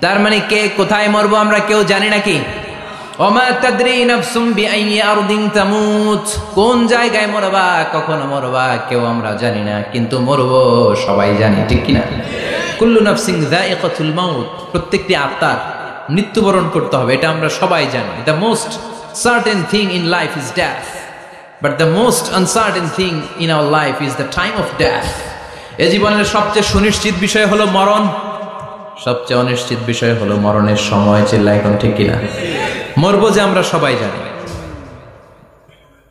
তার মানে কে কোথায় মরবো আমরা কেউ জানি নাকি? ওমা তাদরি নাফসুম বিআইয়ি আরদিন তামুত, কোন জায়গায় মরবা কখন মরবা কেউ আমরা জানি না, কিন্তু মরবো সবাই জানি, ঠিক কিনা? কুল্লু নাফসিন যায়িকাতুল মাউত, প্রত্যেকটি আত্মার মৃত্যুবরণ করতে হবে, এটা আমরা সবাই জানি। The most certain thing in life is death, but the most uncertain thing in our life is the time of death. এ জীবনের সবচেয়ে সুনিশ্চিত বিষয় হলো মরণ, সবচেয়ে অনিশ্চিত বিষয় হলো মরণের সময়। চিল্লা এখন, ঠিক কিনা? মরবো যে আমরা সবাই জানি,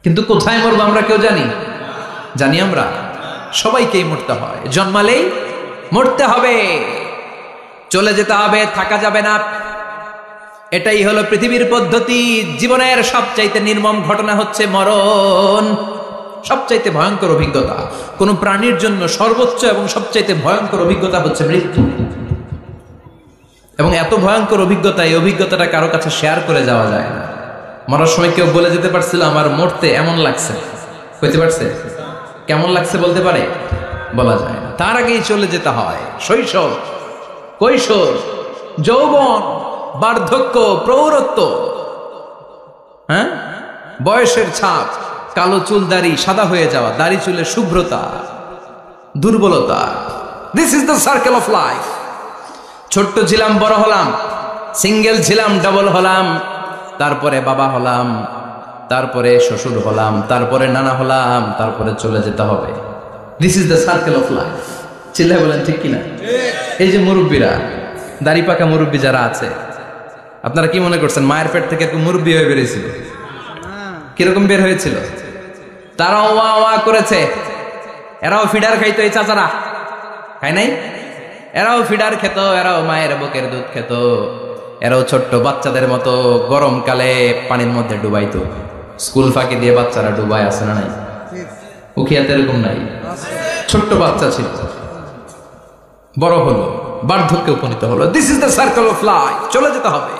কিন্তু কোথায় মরবো আমরা কেউ জানি? জানি আমরা? সবাইকেই মরতে হয়, জন্মালেই মরতে হবে, চলে যেতে হবে, থাকা যাবে না। এটাই হলো পৃথিবীর পদ্ধতি। জীবনের সবচাইতে নির্মম ঘটনা হচ্ছে মরণ, সবচাইতে ভয়ঙ্কর অভিজ্ঞতা। কোন প্রাণীর জন্য সর্বোচ্চ এবং সবচাইতে ভয়ঙ্কর অভিজ্ঞতা হচ্ছে মৃত্যু। এবং এত ভয়ঙ্কর অভিজ্ঞতা, এই অভিজ্ঞতাটা কারো কাছে শেয়ার করে যাওয়া যায় না। মরার সময় কেউ বলে যেতে পারছিল আমার মরতে এমন লাগছে, বলতে পারছে? কেমন লাগছে বলতে পারে? বলা যায় না। তার আগেই চলে যেতে হয় শৈশব, কৈশোর, যৌবন, বার্ধক্য, প্রৌঢ়ত্ব, হ্যাঁ, বয়সের ছাপ, কালো চুল দাড়ি সাদা হয়ে যাওয়া, দাড়ি চুলে শুভ্রতা, দুর্বলতা। This is the circle of life. ছোট্ট ছিলাম, বড় হলাম, সিঙ্গেল ছিলাম, ডাবল হলাম, তারপরে বাবা হলাম, তারপরে শ্বশুর হলাম, তারপরে নানা হলাম, তারপরে চলে যেতে হবে। This is the circle of life. চিল্লায় বলেন, ঠিক কিনা? এই যে মুরব্বীরা, দাড়ি পাকা মুরব্বী যারা আছে, আপনারা কি মনে করছেন মায়ের পেট থেকে মুরব্বী হয়ে বেরিয়েছিল? কিরকম বের হয়েছিল? তারাও ওয়া ওয়া করেছে, এরাও ফিডার খাইতো, এই চাচারা খায় নাই? এরাও ফিডার খেত, এরাও মায়ের বুকের দুধ খেত, এরাও ছোট্ট বাচ্চাদের মতো গরমকালে পানির মধ্যে ডুবাইতো। স্কুল ফাঁকি দিয়ে বাচ্চারা ডুবায়, আছে না নাই? উখিয়াতে এরকম নাই? ছোট্ট বাচ্চা ছিল, বড় হলো, বার্ধক্যে উপনীত হলো। This is the circle of life, চলে যেতে হবে।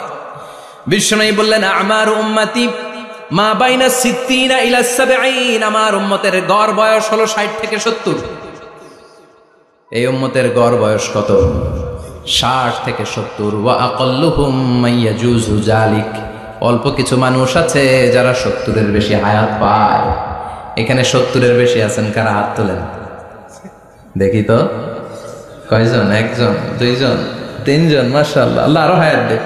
বিশ্বনবী বললেন আমার উম্মতি মা বাইনা 60 ইলা 70, আমার উম্মতের গড় বয়স হলো 60 থেকে 70। এই উম্মতের গড় বয়স কত? 60 থেকে 70। ওয়া আকাল্লুহুম মাইয়াজুজু জালিক, অল্প কিছু মানুষ আছে যারা 70-এর বেশি হায়াত পায়। এখানে 70-এর বেশি আছেন কারা? হাত তোলেন দেখি তো। কয়জন? একজন, দুইজন, তিনজন। মাশাআল্লাহ, আল্লাহ আরো হায়াত দেখ,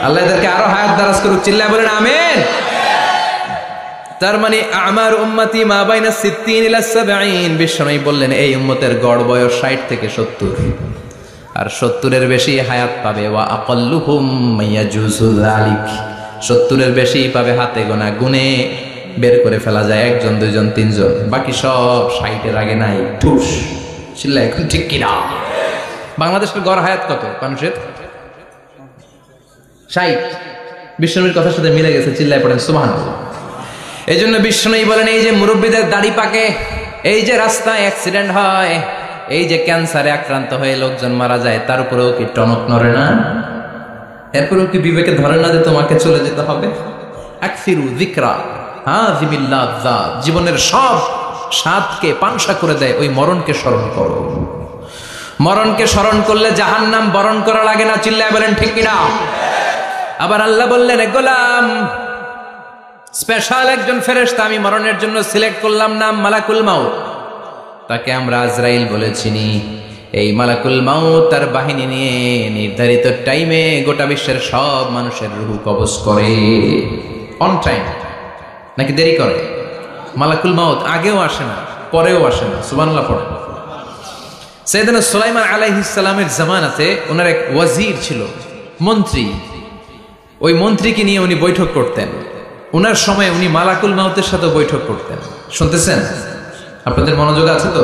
আল্লাহ এদেরকে আরো হায়াত দারাজ করুক। চিল্লায় বলেন আমিন। তার মানে আমার উম্মতি মা বাইনা 60 ইলা 70। বিশ্বনবী বললেন এই উম্মতের গড় বয়স 60 থেকে 70, আর 70-এর বেশি হায়াত পাবে। ওয়া আকাল্লুহুম মাইয়াজুজু যালিক, 70-এর বেশি পাবে হাতে গোনা, গুনে বের করে ফেলা যায়, একজন, দুইজন, তিনজন, বাকি সব 60-এর আগে নাই। ঠুস। চিল্লায় এখন, ঠিক কিনা? বাংলাদেশের গড় হায়াত কত মানুষের? 60। বিশ্বনবীর কথার সাথে মিলে গেছে। চিল্লায় পড়েন সুবহানাল্লাহ। এই জন্য বিশ্বনবী বলেন এই যে মুরব্বীদের দাড়ি পাকে, এই যে রাস্তায় অ্যাক্সিডেন্ট হয়, এই যে ক্যান্সারে আক্রান্ত হয়ে লোকজন মারা যায়, তার উপরেও কি টনক নড়ে না? এরপরেও কি বিবেকে ধরে না যে তোমাকে চলে যেতে হবে? আকসিরু যিকরা হাযিমিল লাযযাত, জীবনের সব স্বাদকে পাংশা করে দেয় ওই মরণকে স্মরণ করো। মরণকে স্মরণ করলে জাহান্নাম বরণ করা লাগে না। চিল্লায় বলেন ঠিক কিনা? আবার আল্লাহ বললেন গোলাম, স্পেশাল একজন ফেরেশতা আমি মরণের জন্য সিলেক্ট করলাম, নাম মালাকুল মাউত। তাকে আমরা আজরাইল বলে চিনি। এই মালাকুল মাউত তার বাহিনী নিয়ে নির্ধারিত টাইমে গোটা বিশ্বের সব মানুষের রূহ কবজ করে। অন টাইম নাকি দেরি করে? মালাকুল মাউত আগেও আসে না, পরেও আসে না। সুবহানাল্লাহ পড়ে। সাইয়েদনা সুলাইমান আলাইহিস সালামের জামানাতে ওনার এক ওয়াজির ছিল, মন্ত্রী। ওই মন্ত্রীকে নিয়ে উনি বৈঠক করতেন। ওনার সময় উনি মালাকুল মাউতের সাথে বৈঠক করতেন। শুনতেছেন? আপনাদের মনোযোগ আছে তো?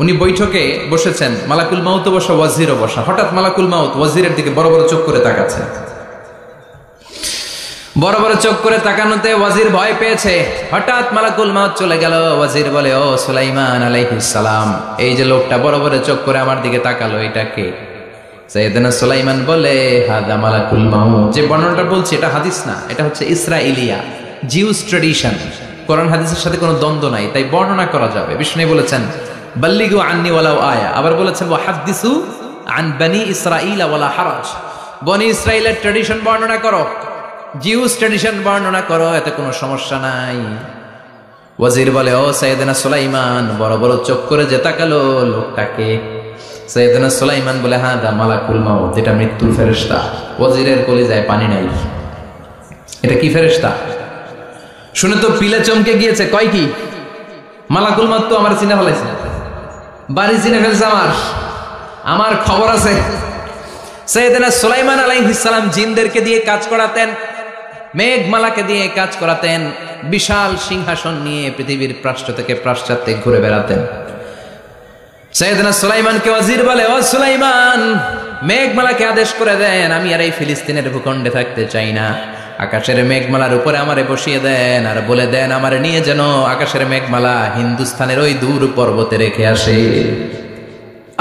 উনি বৈঠকে বসেছেন, মালাকুল মাউত বসা, ওয়াজিরও বসা। হঠাৎ মালাকুল মাউত ওয়াজিরের দিকে বড় বড় চোখ করে তাকাচ্ছে। বড় বড় চোখ করে তাকানোতে ওয়াজির ভয় পেয়েছে। হঠাৎ মালাকুল মাউত চলে গেল। ওয়াজির বলে, ও সুলাইমান আলাইহিস সালাম, এই যে লোকটা বড় বড় চোখ করে আমার দিকে তাকালো, এটা কে? সাইয়েদনা সুলাইমান বলে, হাদা মালাকুল মাউত। যে বর্ণনাটা বলছি এটা হাদিস না, এটা হচ্ছে ইসরাইলিয়া, জিউস ট্র্যাডিশন। কোরআন হাদিসের সাথে কোনো দ্বন্দ্ব নাই, তাই বর্ণনা করা যাবে। বিষ্ণু বলেছেন বাল্লিগু আন্নি ওয়ালাউ আয়া, আবার বলেছেন ওয়া হাদিসু আন বনি ইসরাঈল ওয়ালা হারাজ, বনি ইসরাইলের ট্র্যাডিশন বর্ণনা করো, জিউস ট্র্যাডিশন বর্ণনা করো, এতে কোনো সমস্যা নাই। ওয়াজির বলে, ও সাইয়েদনা সুলাইমান, বড় বড় চোখ করে যে তাকালো লোকটাকে। সাইয়েদনা সুলাইমান বলে, হ্যাঁ দা মালাকুল মাউত, এটা মৃত্যুর ফেরেশতা। ওয়াজিরের কলিজায় পানি নাই, এটা কি ফেরেশতা? শুনে তো পিলে চমকে গিয়েছে, কয় কি মালাকুল মাউত তো আমার চিনে ফেলাইছে, বাড়ি চিনে ফেলছে, আমার খবর আছে। সাইয়েদনা সুলাইমান আলাইহিস সালাম জিনদেরকে দিয়ে কাজ করাতেন, মেঘমালাকে দিয়ে কাজ করাতেন, বিশাল সিংহাসন নিয়ে পৃথিবীর প্রাচ্য থেকে পাশ্চাত্যে ঘুরে বেড়াতেন। সাইয়েদনা সুলাইমানকে ওয়াজির বলে, ও সুলাইমান, মেঘমালাকে আদেশ করে দেন, আমি আর এই ফিলিস্তিনের ভূখণ্ডে থাকতে চাই না, আকাশের মেঘমালার উপরে আমারে বসিয়ে দেন, আর বলে দেন আমারে নিয়ে যেন আকাশের মেঘমালা হিন্দুস্তানের ওই দূর পর্বতে রেখে আসে,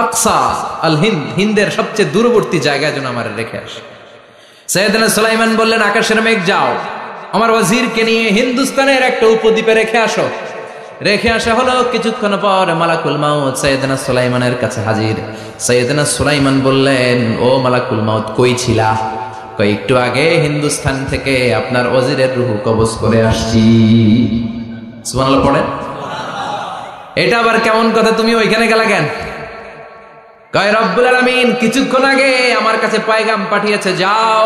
আকসা আল হিন্দ, হিন্দের সবচেয়ে দূরবর্তী জায়গায় যেন আমারে রেখে আসে। সাইয়েদনা সুলাইমান বললেন, আকাশের মেঘ যাও, আমার ওয়াজিরকে নিয়ে হিন্দুস্তানের একটা উপদ্বীপে রেখে আসো। রেখে আসা হলো। কিছুক্ষণ পর মালাকুল মাউত সাইয়েদনা সুলাইমানের কাছে হাজির। সাইয়েদনা সুলাইমান বললেন, ও মালাকুল মাউত, কই ছিলা? কই, একটু আগে হিন্দুস্তান থেকে আপনার ওয়াজিরের রূহ কবজ করে আসছি। সুবহানাল্লাহ পড়েন। এটা আবার কেমন কথা, তুমি ওইখানে গেলা কেন? কয়, রব্বুল আলামিন কিছুক্ষণ আগে আমার কাছে পয়গাম পাঠিয়েছে, যাও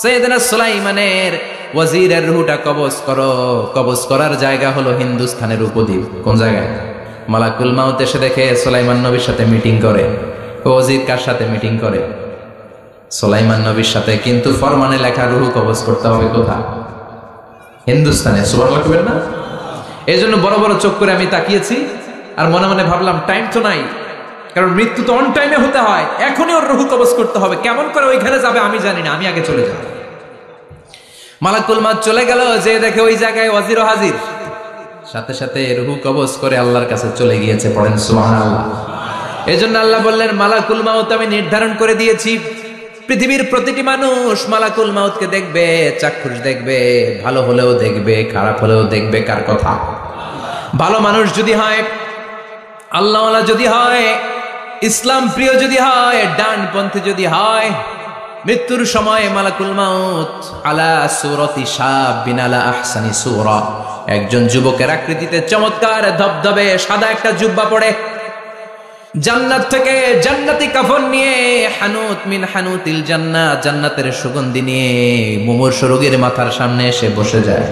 সাইয়েদনা সুলাইমানের ওয়াজিরের রূহটা কবজ করো। কবজ করার জায়গা হলো হিন্দুস্তানের উপদ্বীপ। কোন জায়গায়? মালাকুল মাউত এসে দেখে সুলাইমান নবীর সাথে মিটিং করে। ওয়াজির কার সাথে মিটিং করে? সুলাইমান নবীর সাথে। কিন্তু ফরমানে লেখা রূহ কবজ করতে হবে কোথায়? হিন্দুস্তানে। সুবহানাল্লাহ কইবেন না? এই জন্য বড় বড় চোখ করে আমি তাকিয়েছি, আর মনে মনে ভাবলাম টাইম তো নাই, কারণ মৃত্যু তো অন টাইমে হতে হয়, এখনই ওর রূহ কবজ করতে হবে। কেমন করে ওইখানে যাবে আমি জানি না, আমি আগে চলে যাব। মালাকুল মাউত চলে গেল, যে দেখে ওই জায়গায় ওয়াজিরও হাজির, সাথে সাথে রূহ কবজ করে আল্লাহর কাছে চলে গিয়েছে। পড়েন সুবহানাল্লাহ। এজন্য আল্লাহ বললেন, মালাকুল মাউত আমি নির্ধারণ করে দিয়েছি, পৃথিবীর প্রতিটি মানুষ মালাকুল মাউতকে দেখবে, চাক্ষুষ দেখবে, ভালো হলেও দেখবে, খারাপ হলেও দেখবে। কার কথা? ভালো মানুষ যদি হয়, আল্লাহওয়ালা যদি হয়, ইসলাম প্রিয় যদি হয়, ডানপন্থী যদি হয়, মৃত্যুর সময় মালাকুল মাউত আলা সূরাতি শাবিন আলা আহসানি সূরা, একজন যুবকের আকৃতিতে চমৎকার ধবধবে সাদা একটা জুব্বা পরে, জান্নাত থেকে জান্নাতি কাফন নিয়ে, হানুত মিন হানুতিল জান্নাত, জান্নাতের সুগন্ধি নিয়ে মুমূর্ষু রোগীর মাথার সামনে এসে বসে যায়,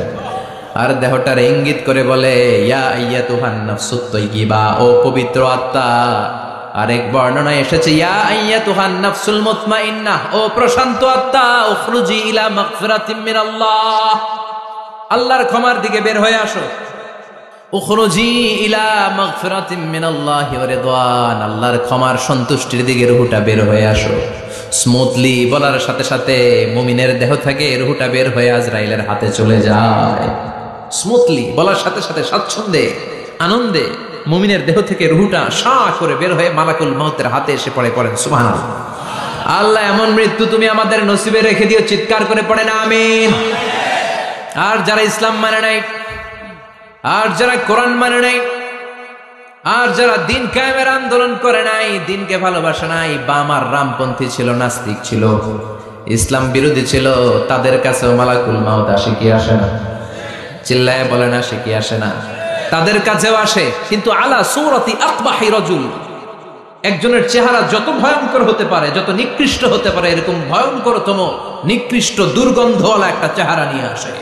আর দেহটার ইঙ্গিত করে বলে, ইয়া আইয়াতুহান নাফসুত তাইয়্যিবা, ও পবিত্র আত্মা। আরেক বর্ণনায় এসেছে, ইয়া আইয়াতুহান নাফসুল মুতমাইন্নাহ, ও প্রশান্ত আত্মা, উখরুজি ইলা মাগফিরাতিম মিনাল্লাহ, আল্লাহর ক্ষমার দিকে বের হয়ে আসো। উখরুজি ইলা মাগফিরাতিম মিনাল্লাহি ওয়া রিদওয়ান, আল্লাহর ক্ষমার সন্তুষ্টির দিকে রূহটা বের হয়ে আসো। স্মুথলি বলার সাথে সাথে মুমিনের দেহ থেকে রূহটা বের হয়ে আজরাইলের হাতে চলে যায়। স্মুথলি বলার সাথে সাথে স্বাচ্ছন্দ্যে, আনন্দে মুমিনের দেহ থেকে রূহটা সা করে বের হয়ে মালাকুল মাউতের হাতে এসে পড়ে। পড়েন সুবহানাল্লাহ। আল্লাহ এমন মৃত্যু তুমি আমাদের নসিবে রেখে দিও, চিৎকার করে পড়েন আমিন। আর যারা ইসলাম মানে নাই, আর যারা কোরআন মানে নাই, আর যারা দিন কায়েমের আন্দোলন করে নাই, দিনকে ভালোবাসে নাই, বাম আর রামপন্থী ছিল, নাস্তিক ছিল, ইসলাম বিরোধী ছিল, তাদের কাছেও মালাকুল মাউত আসে কি আসে না? চিল্লায় বলেন, আসে কি আসে না? তাদের কাছেও আসে, কিন্তু আলা সূরাতি আকবাহি রাজুল, একজনের চেহারা যত ভয়ঙ্কর হতে পারে, যত নিকৃষ্ট হতে পারে, এরকম ভয়ঙ্করতম নিকৃষ্ট দুর্গন্ধওয়ালা একটা চেহারা নিয়ে আসে।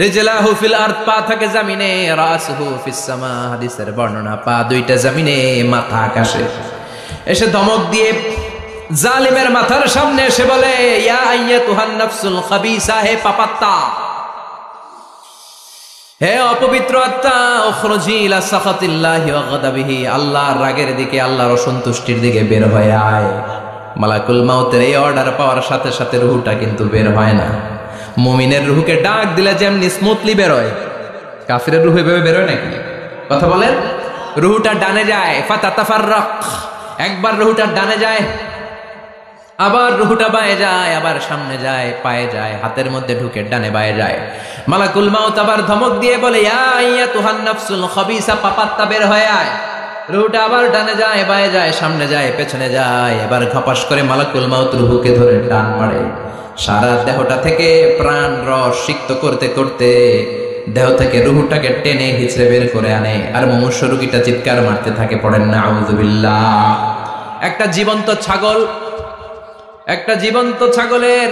রিজলাহু ফিল আরদ, পা থাকে জমিনে, রাসুহু ফিস সামা, হাদিসের বর্ণনা, পা দুইটা জমিনে, মাথা আকাশে। এসে ধমক দিয়ে জালিমের মাথার সামনে এসে বলে, ইয়া আইয়াতুহান নাফসুল খাবিসা, হে পাপাত্তা, হে অপবিত্র আত্মা, উখরুজি ইলা সাখাতিল্লাহি ওয়া গাদাবিহি, আল্লাহর রাগের দিকে, আল্লাহর অসন্তুষ্টির দিকে বের হয়ে আয়। মালাকুল মাউতের এই অর্ডার পাওয়ার সাথে সাথে রূহটা কিন্তু বের হয় না। মুমিনের রূহকে ডাক দিলে যেমনি স্মুথলি বের হয়, কাফিরের রূহ এভাবে বের হয় নাকি? কথা বলেন। রূহটা ডানে যায়, ফাতাতাফাররাক, একবার রূহটা ডানে যায়, আবার রূহটা বায়ে যায়, আবার সামনে যায়, পায়ে যায়, হাতের মধ্যে ঢুকে ডানে বায়ে যায়। মালাকুল মাউত আবার ধমক দিয়ে বলে, ইয়া আইয়াতুহান নাফসুল খাবিসা, পাপাত্তা বের হয়ে আয়। রুহুটা আবার ডানে যায়, বায়ে যায়, সামনে যায়, পেছনে যায়। এবার খপাস করে মালাকুল মাউত রুহুকে ধরে টান মারে। সারা দেহটা থেকে প্রাণ রস সিক্ত করতে করতে দেহ থেকে রুহুটাকে টেনে হিচড়ে বের করে আনে। আর মুমূর্ষ রোগীটা চিৎকার মারতে থাকে, পড়েন না আউযুবিল্লাহ। একটা জীবন্ত ছাগলের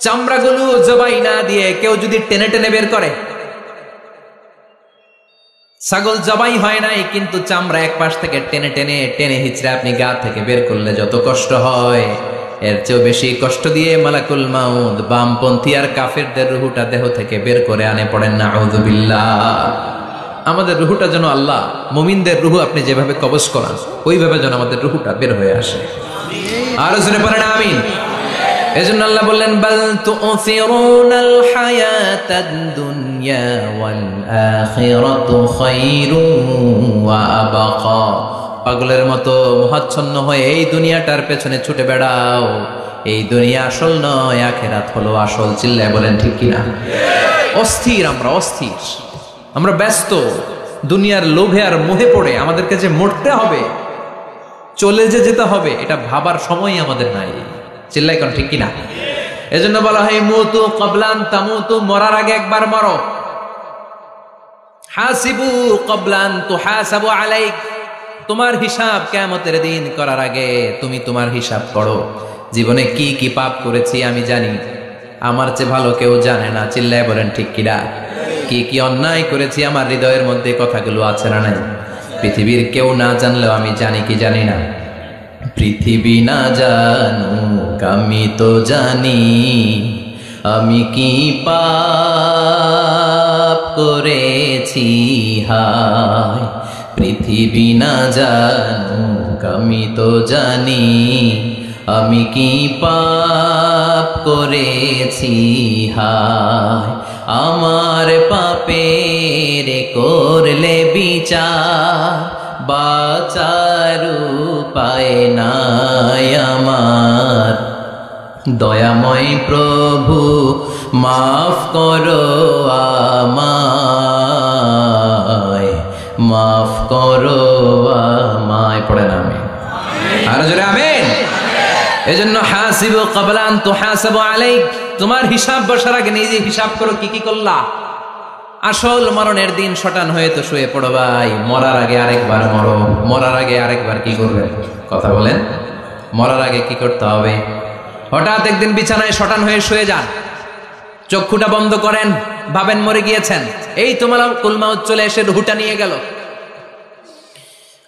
চামড়াগুলো জবাই না দিয়ে কেউ যদি টেনে টেনে বের করে, ছাগল জবাই হয় নাই কিন্তু চামড়া এক পাশ থেকে টেনে টেনে টেনে হিচড়ে আপনি গা থেকে বের করলে যত কষ্ট হয়, এর চেয়েও বেশি কষ্ট দিয়ে মালাকুল মাউত বামপন্থী আর কাফেরদের রুহুটা দেহ থেকে বের করে আনে। পড়েন না আউযুবিল্লাহ। আমাদের রুহুটা যেন আল্লাহ মুমিনদের রুহু আপনি যেভাবে কবজ করান ওইভাবে যেন আমাদের রুহুটা বের হয়ে আসে। আর জোরে পড়েন আমিন। এজন্য আল্লাহ বললেন, বাল তু'সিরুনাল হায়াতাদ দুনিয়া ওয়াল আখিরাতু খায়রুন ওয়া আবকা। পাগলের মতো মোহাচ্ছন্ন হয়ে এই দুনিয়াটার পেছনে ছুটে বেড়াও। এই দুনিয়া আসল নয়, আখিরাত হলো আসল। চিল্লায় বলেন ঠিক কিনা? অস্থির, আমরা ব্যস্ত দুনিয়ার লোভে আর মোহে পড়ে আমাদেরকে যে মরতে হবে, চলে যেতে হবে, এটা ভাবার সময় আমাদের নাই। চিল্লাই কোন ঠিক কিনা? এজন্য বলা হয় মুতু ক্বাবলান তামুতু, মরার আগে একবার মরো। হাসিবু ক্বাবলান তুহাসাবু আলাইক, তোমার হিসাব কিয়ামতের দিন করার আগে তুমি তোমার হিসাব করো। জীবনে কি কি পাপ করেছি আমি জানি, আমার চেয়ে ভালো কেউ জানে না। চিল্লায় বলেন ঠিক কিনা? কি কি অন্যায় করেছি আমার হৃদয়ের মধ্যে কথাগুলো আছে না নাই? পৃথিবীর কেউ না জানলেও আমি জানি কি জানি না? পৃথিবী না জানুক আমি তো জানি, আমি কি পাপ করেছি হায়। পৃথিবী না জানুক আমি তো জানি, আমি কি পাপ করেছি হায়। আমার পাপের করলে বিচার, বাঁচার উপায় নাই আমার। দয়াময় প্রভু মাফ করো আমায়, মাফ করো আমায়। পড়েন আমিন। আর জোরে আমিন। এজন্য হাসিবু ক্বাবলা আন তুহাসাবু আলাইক, তোমার হিসাব বসার আগে নিজে হিসাব করো কি কি করলা। আসল মরণের দিন শটান হয়ে তো শুয়ে পড়ো ভাই। মরার আগে আরেকবার মরো। মরার আগে আরেকবার কি করবে? কথা বলেন। মরার আগে কি করতে হবে? হঠাৎ একদিন বিছানায় শটান হয়ে শুয়ে যান, চক্ষুটা বন্ধ করেন, ভাবেন মরে গিয়েছেন। এই তোমার কুলমাউত চলে এসে রুহুটা নিয়ে গেল।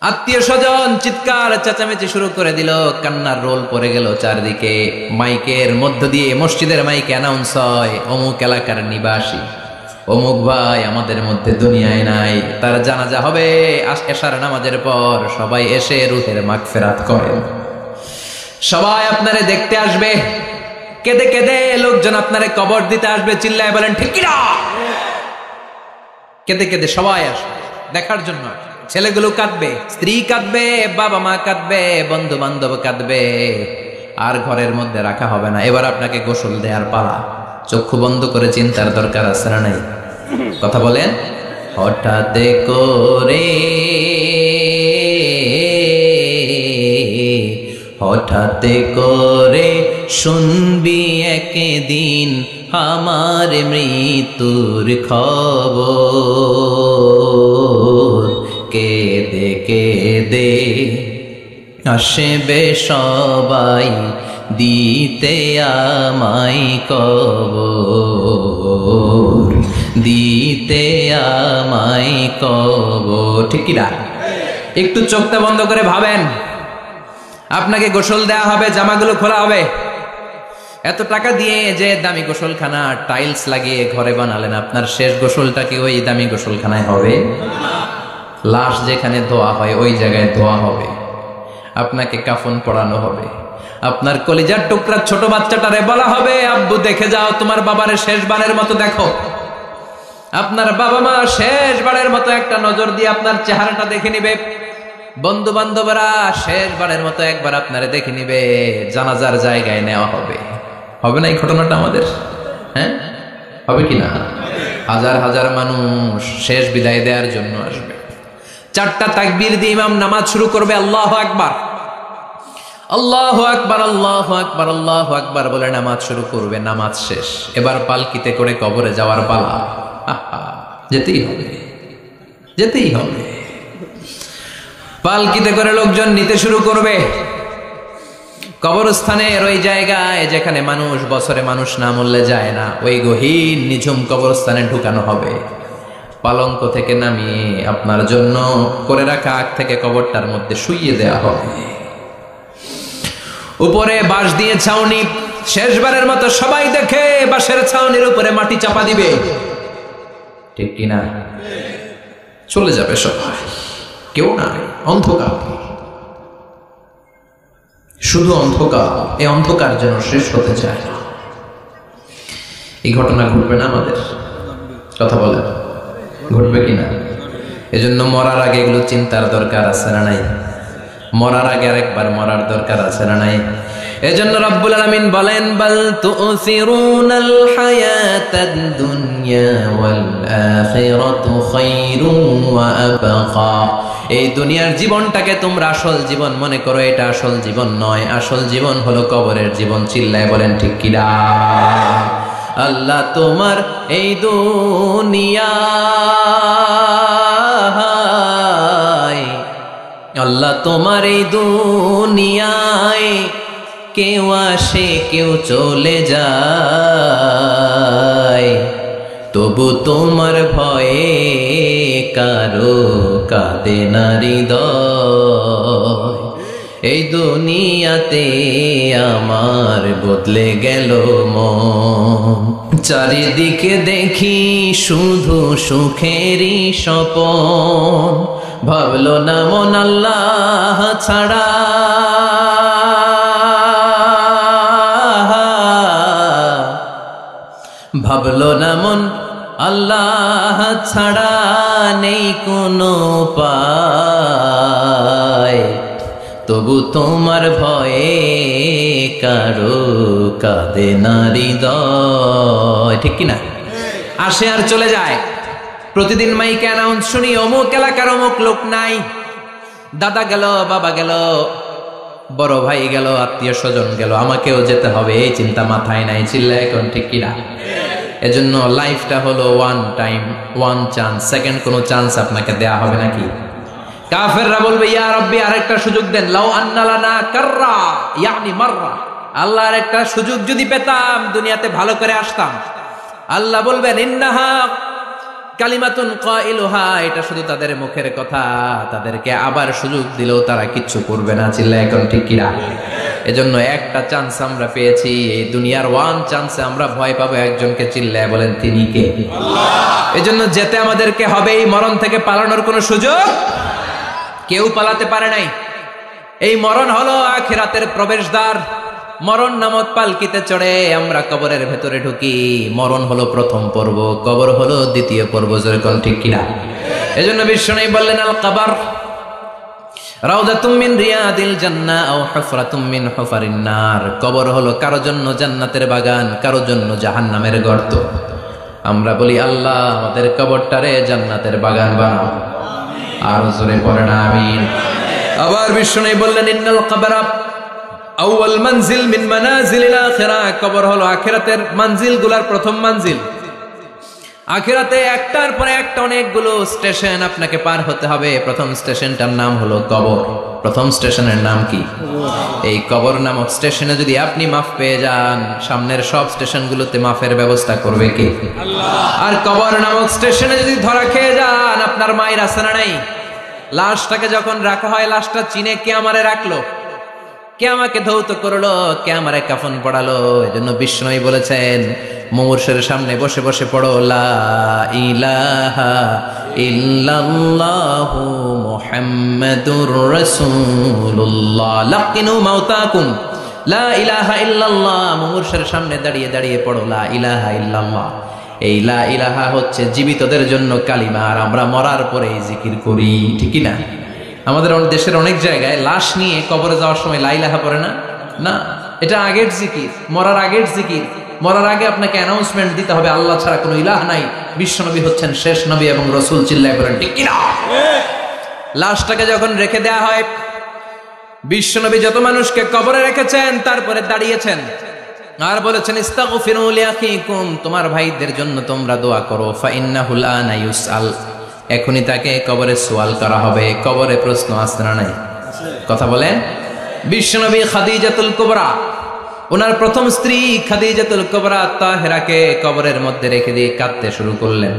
আত্মীয় স্বজন চিৎকার চেঁচামেচি শুরু করে দিল, কান্নার রোল পড়ে গেল চারদিকে। মাইকের মধ্য দিয়ে, মসজিদের মাইকে অ্যানাউন্স হয়, অমুক এলাকার নিবাসী অমুক ভাই আমাদের মধ্যে দুনিয়ায় নাই, তার জানাজা হবে এশার নামাজের পর। সবাই এসে রুহের মাগফিরাত করেন। সবাই আপনারে দেখতে আসবে, কেঁদে কেঁদে লোকজন আপনারে কবর দিতে আসবে। চিল্লায় বলেন ঠিক কিনা? কেঁদে কেঁদে সবাই আসবে দেখার জন্য। ছেলেগুলো কাঁদবে, স্ত্রী কাঁদবে, বাবা মা কাঁদবে, বন্ধু বান্ধব কাঁদবে। আর ঘরের মধ্যে রাখা হবে না। এবার আপনাকে গোসল দেওয়ার পালা। চক্ষু বন্ধ করে চিন্তার দরকার আছে না নাই? কথা বলেন। হঠাৎ করে, হঠাৎ করে শুনবি একদিন আমার মৃত্যুর খবর। কেঁদে কেঁদে আসবে সবাই দিতে আমায় কবর, দিতে আমায় কবর। ঠিক কি না? একটু চোখটা বন্ধ করে ভাবেন, আপনাকে গোসল দেয়া হবে, জামাগুলো খোলা হবে। এত টাকা দিয়ে যে দামি গোসলখানা টাইলস লাগিয়ে ঘরে বানালেন, আপনার শেষ গোসলটা কি ওই দামি গোসলখানায় হবে? লাশ যেখানে ধোয়া হয় ওই জায়গায় ধোয়া হবে। আপনাকে কাফন পরানো হবে। আপনার কলিজার টুকরা ছোট বাচ্চাটারে বলা হবে, আব্বু দেখে যাও তোমার বাবারে শেষবারের মতো দেখো। আপনার বাবা মা শেষবারের মতো একটা নজর দিয়ে আপনার চেহারাটা দেখে নিবে। বন্ধু বান্ধবরা শেষবারের মতো একবার আপনারে দেখে নিবে। জানাজার জায়গায় নেওয়া হবে। হবে না এই ঘটনাটা আমাদের? হ্যাঁ, হবে কি না? হাজার হাজার মানুষ শেষ বিদায় দেওয়ার জন্য আসবে। 4টা তাকবীর দিয়ে ইমাম নামাজ শুরু করবে, আল্লাহু আকবার, আল্লাহু আকবার, আল্লাহু আকবার, আল্লাহু আকবার বলে নামাজ শুরু করবে। নামাজ শেষ, এবার পালকিতে করে কবরে যাওয়ার পালা। যেতেই হবে, যেতেই হবে। পালকিতে করে লোকজন নিতে শুরু করবে। কবরস্থানের ওই জায়গায় যেখানে মানুষ বছরে মানুষ না মরলে যায় না, ওই গহীন নিঝুম কবরস্থানে ঢুকানো হবে। পালঙ্ক থেকে নামিয়ে আপনার জন্য করে রাখা আগ থেকে কবরটার মধ্যে শুইয়ে দেওয়া হবে। উপরে বাঁশ দিয়ে ছাউনি, শেষবারের মতো সবাই দেখে বাঁশের ছাউনির উপরে মাটি চাপা দিবে, ঠিক কিনা? চলে যাবে সবাই, কেউ নাই, অন্ধকার, শুধু অন্ধকার। এই অন্ধকার যেন শেষ হতে চায় না। এই ঘটনা ঘটবে না আমাদের? কথা বলেন, ঘটবে কিনা? এজন্য মরার আগে এগুলো চিন্তার দরকার আছে না নাই? মরার আগে আরেকবার মরার দরকার আছে না নাই? এজন্য রব্বুল আলামিন বলেন, বাল তুসিরুনাল হায়াতাদ দুনিয়া ওয়াল আখিরাতু খায়রুন ওয়া আবকা। এই দুনিয়ার জীবনটাকে তোমরা আসল জীবন মনে করো, এটা আসল জীবন নয়। আসল জীবন হলো কবরের জীবন। চিল্লায় বলেন ঠিক কিনা? আল্লাহ তোমার এই দুনিয়া, আল্লাহ তোমার এই দুনিয়ায় কেউ আসে কেউ চলে যায়, তবু তোমার ভয়ে কারো কাঁদে না হৃদয়। এই দুনিয়াতে আমার বদলে গেল মন, চারিদিকে দেখি শুধু সুখেরই স্বপন। ভাবলো না মন আল্লাহ ছাড়া, ভাবলো না মন আল্লাহ ছাড়া নেই কোনো উপায়, তবু তোমার ভয়ে কারো কাঁদে না হৃদয়। ঠিক কিনা? আসে আর চলে যায়। প্রতিদিন মাইকে অ্যানাউন্স শুনি, অমুক এলাকার অমুক লোক নাই, দাদা গেল, বাবা গেল, বড় ভাই গেল, আত্মীয় স্বজন গেল, আমাকেও যেতে হবে, এই চিন্তা মাথায় নাই। চিল্লায় এখন ঠিক কিনা? এজন্য লাইফটা হলো one time, one chance, second কোনো চান্স আপনাকে দেয়া হবে নাকি? কাফেররা বলবে, ইয়া রাব্বি আরেকটা সুযোগ দেন, লাউ আন্না লানা কাররা ইয়ানি মাররা, আল্লাহ আরেকটা সুযোগ যদি পেতাম দুনিয়াতে ভালো করে আসতাম। আল্লাহ বলবেন, ইন্নাহা কালিমাতুন কাইলুহা, এটা শুধু তাদের মুখের কথা, তাদেরকে আবার সুযোগ দিলেও তারা কিচ্ছু করবে না। চিল্লায় এখন ঠিক কিনা? এজন্য একটা চান্স আমরা পেয়েছি, এই দুনিয়ার ওয়ান চান্সে আমরা ভয় পাবো একজনকে। চিল্লায় বলেন তিনি কে? আল্লাহ। এজন্য যেতে আমাদেরকে হবে। এই মরণ থেকে পালানোর কোনো সুযোগ কেউ পালাতে পারে নাই। এই মরণ হলো আখিরাতের প্রবেশদ্বার। মরণ নামক পালকিতে চড়ে আমরা কবরের ভেতরে ঢুকি। মরণ হলো প্রথম পর্ব, কবর হলো দ্বিতীয় পর্ব। যেরকম ঠিক কিনা? এজন্য বিশ্বনবী বললেন, আল কবর রাউদাতুম মিন রিয়াদিল জান্নাহ আও হুফরাতুম মিন হুফারিন নার। কবর হলো কারো জন্য জান্নাতের বাগান, কারো জন্য জাহান্নামের গর্ত। আমরা বলি, আল্লাহ আমাদের কবরটারে জান্নাতের বাগান বানাও। আর জোরে পড়েন আমিন। আবার বিশ্বনবী বললেন, ইন্নাল কবরা আউয়াল মানজিল মিন মানাজিলিল আখিরাহ। কবর হলো আখিরাতের মানজিলগুলোর প্রথম মানজিল। আখিরাতে একটার পরে একটা অনেকগুলো স্টেশন আপনাকে পার হতে হবে। প্রথম স্টেশনটার নাম হলো কবর। প্রথম স্টেশনের নাম কি? এই কবর নামক স্টেশনে যদি আপনি মাফ পেয়ে যান, সামনের সব স্টেশনগুলোতে মাফের ব্যবস্থা করবে কে? আল্লাহ। আর কবর নামক স্টেশনে যদি ধরা খেয়ে যান, আপনার মায়ের আছে না নাই? লাশটাকে যখন রাখা হয়, লাশটা চিনে কে আমারে রাখলো, কে আমাকে ধৌত করলো, কে আমারে কাফন পড়ালো। এজন্য বিষ্ণুই বলেছেন, মুমূর্ষের সামনে বসে বসে পড়ো, লা ইলাহা ইল্লাল্লাহু মুহাম্মাদুর রাসূলুল্লাহ। লাকিনু মাউতাকুম লা ইলাহা ইল্লাল্লাহ। মুমূর্ষের সামনে দাঁড়িয়ে দাঁড়িয়ে পড়ো, লা ইলাহা ইল্লাল্লাহ। এই লা ইলাহা হচ্ছে জীবিতদের জন্য কালিমা, আর আমরা মরার পরে এই জিকির করি। ঠিক না? আমাদের দেশের অনেক জায়গায় লাশ নিয়ে কবরে যাওয়ার সময় লা ইলাহা পড়ে না। না, এটা আগের জিকির, মরার আগের জিকির। মরার আগে আপনাকে অ্যানাউন্সমেন্ট দিতে হবে, আল্লাহ ছাড়া কোনো ইলাহ নাই, বিশ্বনবী হচ্ছেন শেষ নবী এবং রাসূল। চিল্লায় বলেন ঠিক কিনা? লাশটাকে যখন রেখে দেয়া হয়, বিশ্বনবী যত মানুষকে কবরে রেখেছেন তারপরে দাঁড়িয়েছেন আর বলেছেন ইস্তাগফিরু লিআখিকুম, তোমার ভাইদের জন্য তোমরা দোয়া করো, ফাইন্নাহু আনা ইউসআল, এখনই তাকে কবরে সওয়াল করা হবে। কবরে প্রশ্ন আসছে না নাই? কথা বলেন। বিশ্বনবী খাদিজাতুল কুবরা, ওনার প্রথম স্ত্রী খাদিজাতুল কুবরা তাহেরাকে কবরের মধ্যে রেখে দিয়ে কাঁদতে শুরু করলেন,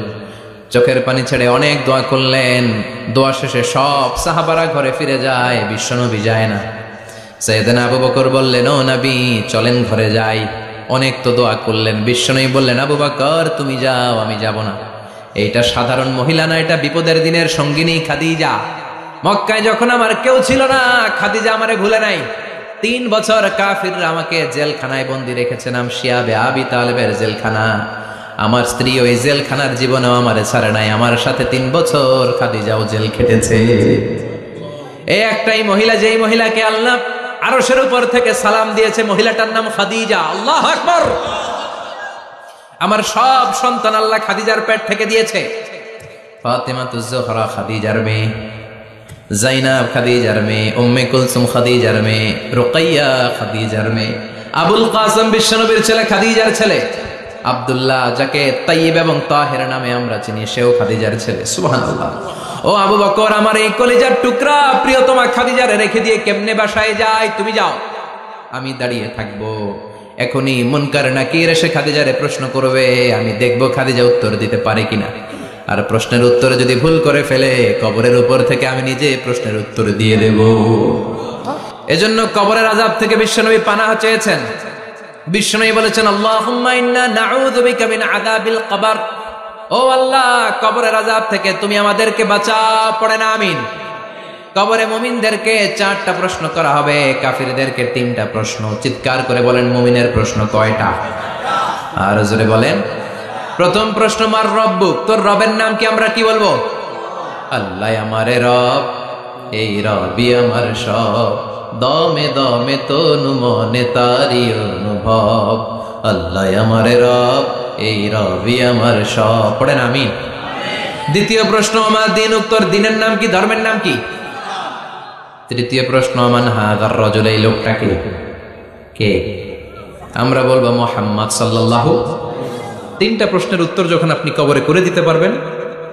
চোখের পানি ছেড়ে অনেক দোয়া করলেন। দোয়া শেষে সব সাহাবারা ঘরে ফিরে যায়, বিশ্বনবী যায় না। সাইয়েদনা আবু বকর বললেন, ও নবী চলেন ঘরে যাই, অনেক তো দোয়া করলেন। বিশ্বনবী বললেন, আবু বকর তুমি যাও, আমি যাব না। এইটা সাধারণ মহিলা না, এটা বিপদের দিনের সঙ্গিনী খাদিজা। মক্কায় যখন আমার কেউ ছিল না, খাদিজা আমারে ভুলে নাই। 3 বছর কাফিররা আমাকে জেলখানায় বন্দি রেখেছে, নাম শিয়াবে আবি তালেবের জেলখানা। আমার স্ত্রী ওই জেলখানার জীবনেও আমারে ছাড়ে নাই, আমার সাথে 3 বছর খাদিজাও জেল খেটেছে। এই একটাই মহিলা, যেই মহিলাকে আল্লাহ আরশের উপর থেকে সালাম দিয়েছে, মহিলাটার নাম খাদিজা। আল্লাহু আকবার। আমার সব সন্তান আল্লাহ খাদিজার পেট থেকে দিয়েছে। ফাতিমাতুজ জোহরা খাদিজার মেয়ে, জাইনাব খাদিজার মেয়ে, উম্মে কুলসুম খাদিজার মেয়ে, রুকাইয়া খাদিজার মেয়ে, আবুল কাসেম বিশ্বনবীর ছেলে খাদিজার ছেলে, আব্দুল্লাহ যাকে তাইয়্যিব এবং তাহের নামে আমরা চিনি, সেও খাদিজার ছেলে। সুবহানাল্লাহ। ও আবু বকর, আমার এই কলিজার টুকরা প্রিয়তমা খাদিজারে রেখে দিয়ে কেমনে বাসায় যায়? তুমি যাও, আমি দাঁড়িয়ে থাকবো। এখনই মুনকার নাকির এসে খাদিজারে প্রশ্ন করবে, আমি দেখবো খাদিজা উত্তর দিতে পারে কিনা। আর প্রশ্নের উত্তরে যদি ভুল করে ফেলে, কবরের উপর থেকে আমি নিজে প্রশ্নের উত্তর দিয়ে দেব। এজন্য কবরের আযাব থেকে বিশ্বনবী পানাহ চেয়েছেন। বিশ্বনবী বলেছেন, আল্লাহুম্মা ইন্না নাউযু বিকা মিন আযাবিল কবর, ও আল্লাহ কবরের আযাব থেকে তুমি আমাদেরকে বাঁচাও। পড়েন আমিন। কবরে মুমিনদেরকে 4টা প্রশ্ন করা হবে, কাফিরদেরকে 3টা প্রশ্ন। চিৎকার করে বলেন, মুমিনের প্রশ্ন কয়টা? আর জোরে বলেন। প্রথম প্রশ্ন, মার রব্বুক, তোর রবের নাম কি? আমরা কি বলবো? আল্লাহ আমারে রব, এই রবি আমার সব, দমে দমে তনু মনে তারি অনুভব। আল্লাহ আমারে রব, এই রবি আমার সব। পড়েন আমিন। দ্বিতীয় প্রশ্ন, আমার দিন, উত্তর দিনের নাম কি? ধর্মের নাম কি? তৃতীয় প্রশ্ন, মান হাযার রাজুল, এই লোকটা কে? আমরা বলবো মুহাম্মদ সাল্লাল্লাহু। 3টা প্রশ্নের উত্তর যখন আপনি কবরে করে দিতে পারবেন,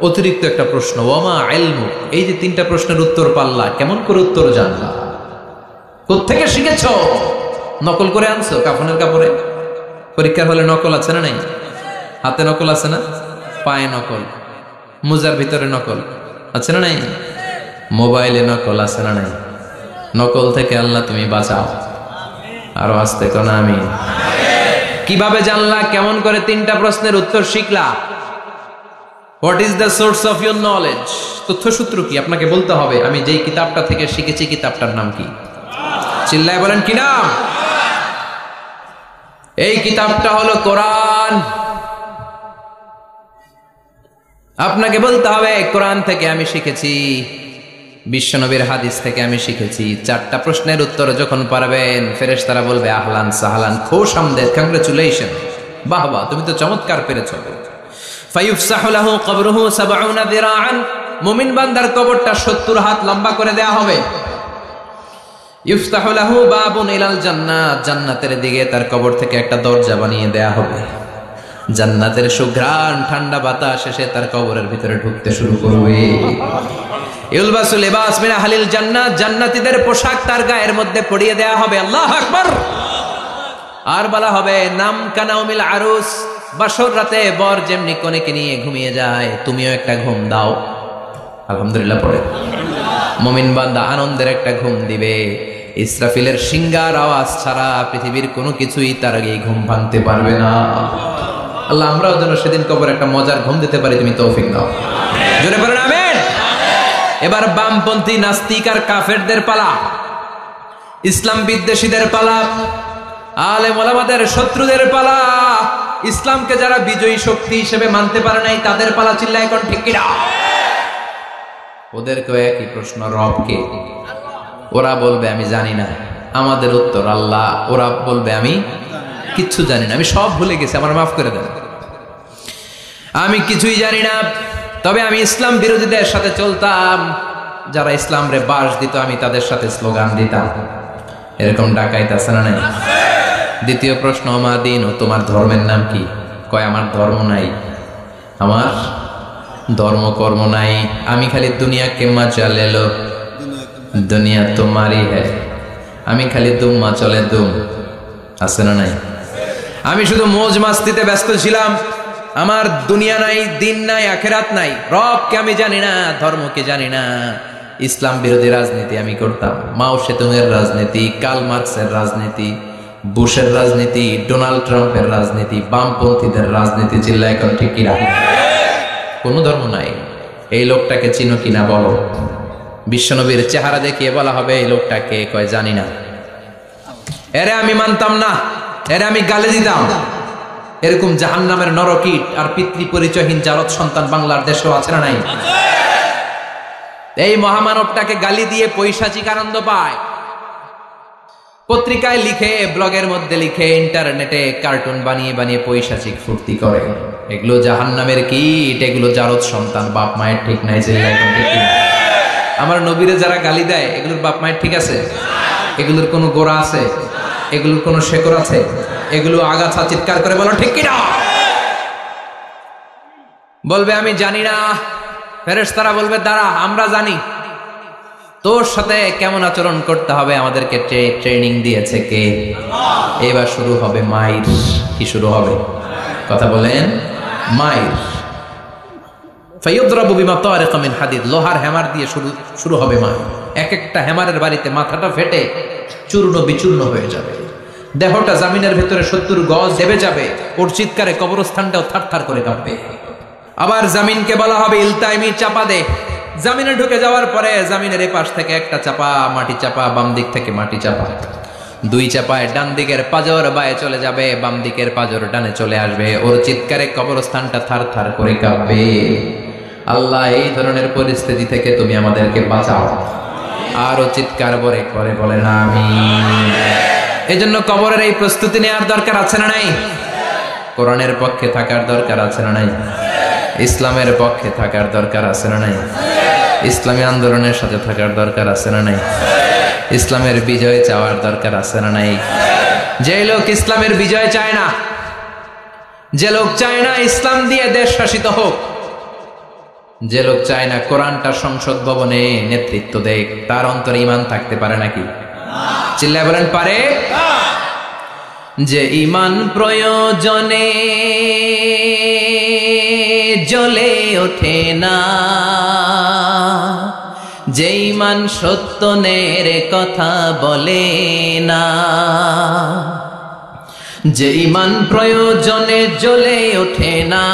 অতিরিক্ত একটা প্রশ্ন, ওয়ামা ইলমু, এই যে 3টা প্রশ্নের উত্তর পাল্লা, কেমন করে উত্তর জানলা? কোত্থেকে শিখেছো? নকল করে আনছো কাফনের কাপড়ে? পরীক্ষার হলে নকল আছে না নাই? হাতে নকল আছে না? পায়ে নকল, মুজার ভিতরে নকল আছে না নাই? মোবাইলে নকল আছে না নাই? নকল থেকে আল্লাহ তুমি বাঁচাও। আরো আসতে কোন আমি। কিভাবে জানলা? কেমন করে 3টা প্রশ্নের উত্তর শিখলা? What is the source of your knowledge? তথ্যসূত্র কি? আপনাকে বলতে হবে, আমি যেই কিতাবটা থেকে শিখেছি কিতাবটার নাম কি? চিল্লায় বলেন, কি নাম? এই কিতাবটা হলো কোরআন। আপনাকে বলতে হবে, কোরআন থেকে আমি শিখেছি, বিশ্বনবীর হাদিস থেকে আমি শিখেছি। 4টা প্রশ্নের উত্তর যখন পারবেন, ফেরেশতারা বলবে আহলান সাহলান, খুশ আমদেদ, কংগ্রাচুলেশন, বাহ বাহ, তুমি তো চমৎকার পেরেছো। ফায়ুফসাহু লাহু কবরুহু ৭০ যিরাআন, মুমিন বান্দার কবরটা ৭০ হাত লম্বা করে দেয়া হবে। ইফতাহু লাহু বাবুন ইলাল জান্নাত, জান্নাতের দিকে তার কবর থেকে একটা দরজা বানিয়ে দেয়া হবে। জান্নাতের সুঘ্রাণ ঠান্ডা বাতাস এসে তার কবরের ভিতরে ঢুকতে শুরু করবে। ইউলবাসু লিবাস মিন আহলিল জান্নাত, জান্নাতীদের পোশাক তার গায়ের মধ্যে পরিয়ে দেয়া হবে। আল্লাহু আকবার। আর বলা হবে, নাম কানাউমিল আরুস, বাসর রাতে বর যেমনি কনেকে নিয়ে ঘুমিয়ে যায়, তুমিও একটা ঘুম দাও। আলহামদুলিল্লাহ পড়ে। মুমিন বান্দা আনন্দের একটা ঘুম দিবে। ইসরাফিলের সিংগার আওয়াজ ছাড়া পৃথিবীর কোনো কিছুই তার আগে ঘুম ভাঙতে পারবে না। আল্লাহ আমরাও যেন সেদিন কবর একটা মজার ঘুম দিতে পারি, তুমি তৌফিক দাও। জোরে বলেন আমিন। এবার বামপন্থী নাস্তিক আর কাফেরদের পালা, ইসলাম বিদ্বেষীদের পালা, আলেম ওলামাদের শত্রুদের পালা, ইসলামকে যারা বিজয়ী শক্তি হিসেবে মানতে পারে নাই তাদের পালা। চিল্লায় এখন ঠিক কিনা? ওদেরকেও একই প্রশ্ন, রব কে? ওরা বলবে আমি জানি না। আমাদের উত্তর আল্লাহ। ওরা বলবে আমি কিচ্ছু জানি না, আমি সব ভুলে গেছি, আমার মাফ করে দেন, আমি কিছুই জানি না। তবে আমি ইসলাম বিরোধীদের সাথে চলতাম, যারা ইসলাম রে বাস দিত আমি তাদের সাথে স্লোগান দিতাম। এরকম ডাকাইত আছে না নাই? দ্বিতীয় প্রশ্ন, মা দিন, ও তোমার ধর্মের নাম কি? কয় আমার ধর্ম নাই, আমার ধর্ম কর্ম নাই, আমি খালি দুনিয়া কে মজা ले लो, দুনিয়া তোমারই হ্যায়, আমি খালি দুম্মা চলে দুম। আছে না নাই? আমি শুধু মৌজ মাস্তিতে ব্যস্ত ছিলাম, আমার দুনিয়া নাই, দিন নাই, আখেরাত নাই, রবকে আমি জানি না, ধর্মকে জানি না। ইসলাম বিরোধী রাজনীতি আমি করতাম, মাও সেতুংয়ের রাজনীতি, কার্ল মার্কসের রাজনীতি, বুশের রাজনীতি, ডোনাল্ড ট্রাম্পের রাজনীতি, বামপন্থীদের রাজনীতি। চিল্লা এখন ঠিক কিনা? কোনো ধর্ম নাই। এই লোকটাকে চিনো কিনা বলো। বিশ্বনবীর চেহারা দেখিয়ে বলা হবে এই লোকটাকে, কয় জানি না। এরে আমি মানতাম না, এরে আমি গালি দিতাম। এরকম জাহান্নামের নরকীট আর পিতৃ পরিচয়হীন জারদ সন্তান বাংলার দেশেও আছে না নাই? এই মহামানবটাকে গালি দিয়ে পৈশাচিক আনন্দ পায়। পত্রিকায় লিখে, ব্লগের মধ্যে লিখে, ইন্টারনেটে কার্টুন বানিয়ে বানিয়ে পৈশাচিক ফুর্তি করে। এগুলো জাহান্নামের কীট, এগুলো জারদ সন্তান, বাপ মায়ের ঠিক নাই। আমার নবীরে যারা গালি দেয়, এগুলোর বাপ মায়ের ঠিক আছে? এগুলোর কোনো গোড়া আছে? এগুলোর কোনো শেকড় আছে? এগুলো আগাছা চিৎকার করে বলো ঠিক কিনা? বলবে আমি জানি না। ফেরেশতারা বলবে দাঁড়া, আমরা জানি। তোর সাথে কেমন আচরণ করতে হবে আমাদেরকে ট্রেনিং দিয়েছে কে? এবার শুরু হবে মাইর। কি শুরু হবে? কথা বলেন, মাইর। ফায়ুদরাবু বিমা তারিকা মিন হাদিদ, লোহার হ্যামার দিয়ে শুরু হবে মাইর। এক একটা হ্যামারের বাড়িতে মাথাটা ফেটে চূর্ণ বিচূর্ণ হয়ে যাবে, দেহটা জামিনের ভেতরে 70 গজ দেবে যাবে, ওর চিৎকারে কবরস্থানটাও থারথার করে কাঁপবে। আবার জামিনকে বলা হবে ইলতাইমি, চাপা দে। জামিনে ঢুকে যাওয়ার পরে জামিনের এই পাশ থেকে একটা চাপা, মাটি চাপা, বাম দিক থেকে মাটি চাপা, দুই চাপায় ডান দিকের পাজর বায়ে চলে যাবে, বাম দিকের পাজর ডানে চলে আসবে। ওর চিৎকারে কবরস্থানটা থারথার করে কাঁপবে। আল্লাহ, এই ধরনের পরিস্থিতি থেকে তুমি আমাদেরকে বাঁচাও। আর ও চিৎকার করে করে বলে না আমিন। এই জন্য কবরের এই প্রস্তুতি নেওয়ার দরকার আছে না নাই? কোরআনের পক্ষে থাকার দরকার আছে না নাই? ইসলামের পক্ষে থাকার দরকার আছে না নাই? ইসলামী আন্দোলনের সাথে থাকার দরকার আছে না নাই? ইসলামের বিজয় চাওয়ার দরকার আছে না নাই? যে লোক ইসলামের বিজয় চায় না, যে লোক চায় না ইসলাম দিয়ে দেশ শাসিত হোক, যে লোক চায় না কোরআনটা সংসদ ভবনে নেতৃত্ব দেখ, তার অন্তরে ঈমান থাকতে পারে নাকি? চিল্লায় বলেন পারে? যে ঈমান প্রয়োজনে জ্বলে ওঠে না, যে ঈমান সত্যনের কথা বলে না, যে ঈমান প্রয়োজনে জ্বলে ওঠে না,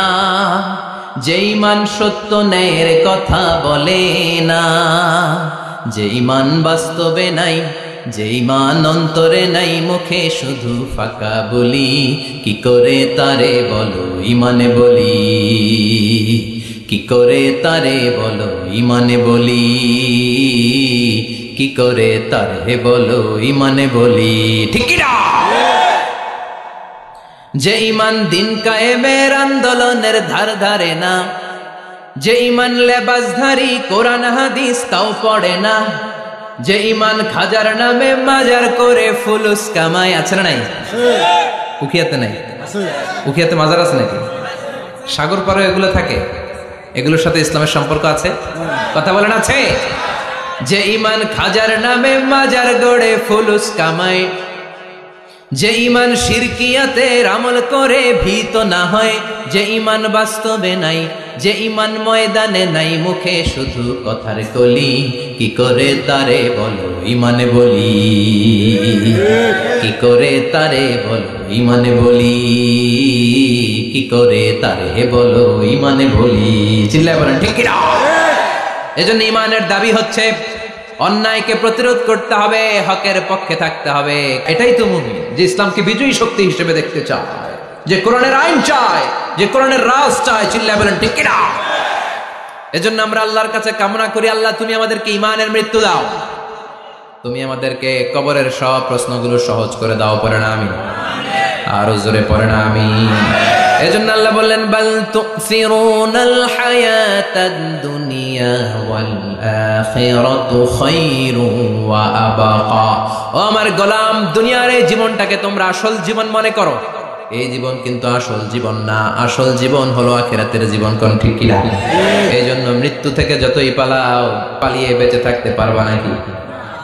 যে ঈমান সত্য ন্যায়ের কথা বলে না, যে ঈমান বাস্তবে নাই, যে ঈমান অন্তরে নাই, মুখে শুধু ফাঁকা বলি, কি করে তারে বলো ঈমানে বলি, কি করে তারে বলো ঈমানে বলি, কি করে তারে বলো ঈমানে বলি। ঠিক কি না? যে ঈমান দিন কায়েমের আন্দোলনের ধার ধারে না, যে ঈমান লেবাসধারী কোরআন হাদিস তাও পড়ে না, যে ঈমান খাজার নামে মাজার করে ফুলুস কামায়। আছে না নাই? উখিয়াতে নাই? উখিয়াতে মাজার আছে নাকি? সাগর পারে এগুলো থাকে, এগুলোর সাথে ইসলামের সম্পর্ক আছে? কথা বলেন আছে? যে ঈমান খাজার নামে মাজার গড়ে ফুলুস কামায়, যে ঈমান শিরকিয়াতের আমল করে ভীত না হয়, যে ঈমান বাস্তবে নাই, যে ঈমান ময়দানে নাই, মুখে শুধু কথার কলি, কি করে তারে বলো ঈমানে বলি, কি করে তারে বলো ঈমানে বলি, কি করে তারে বলো ঈমানে বলি। চিল্লায় বলেন ঠিক কি না? এজন্য ঈমানের দাবি হচ্ছে অন্যায়কে প্রতিরোধ করতে হবে, হকের পক্ষে থাকতে হবে। এটাই তো মুমিন, যে ইসলামকে বিজয়ী শক্তি হিসেবে দেখতে চায়, যে কোরআনের আইন চায়, যে কোরআনের রাজ চায়। চিল্লায় বলেন ঠিক কি না? এজন্য আমরা আল্লাহর কাছে কামনা করি, আল্লাহ তুমি আমাদেরকে ঈমানের মৃত্যু দাও, তুমি আমাদেরকে কবরের সব প্রশ্নগুলো সহজ করে দাও। পড়ে না আমিন? আরো জোরে পড়ে না আমিন? এজন্য আল্লাহ বললেন বাল তুসিরুনাল হায়াতাদ দুনিয়া ওয়াল আখিরাতু খায়রুন ওয়া আবাকা। ও আমার গোলাম, দুনিয়ার এই জীবনটাকে তোমরা আসল জীবন মনে করো, এই জীবন কিন্তু আসল জীবন না। আসল জীবন হলো আখিরাতের জীবন। কোন ঠিক কি না? এই জন্য মৃত্যু থেকে যতই পালাও, পালিয়ে বেঁচে থাকতে পারবা নাকি?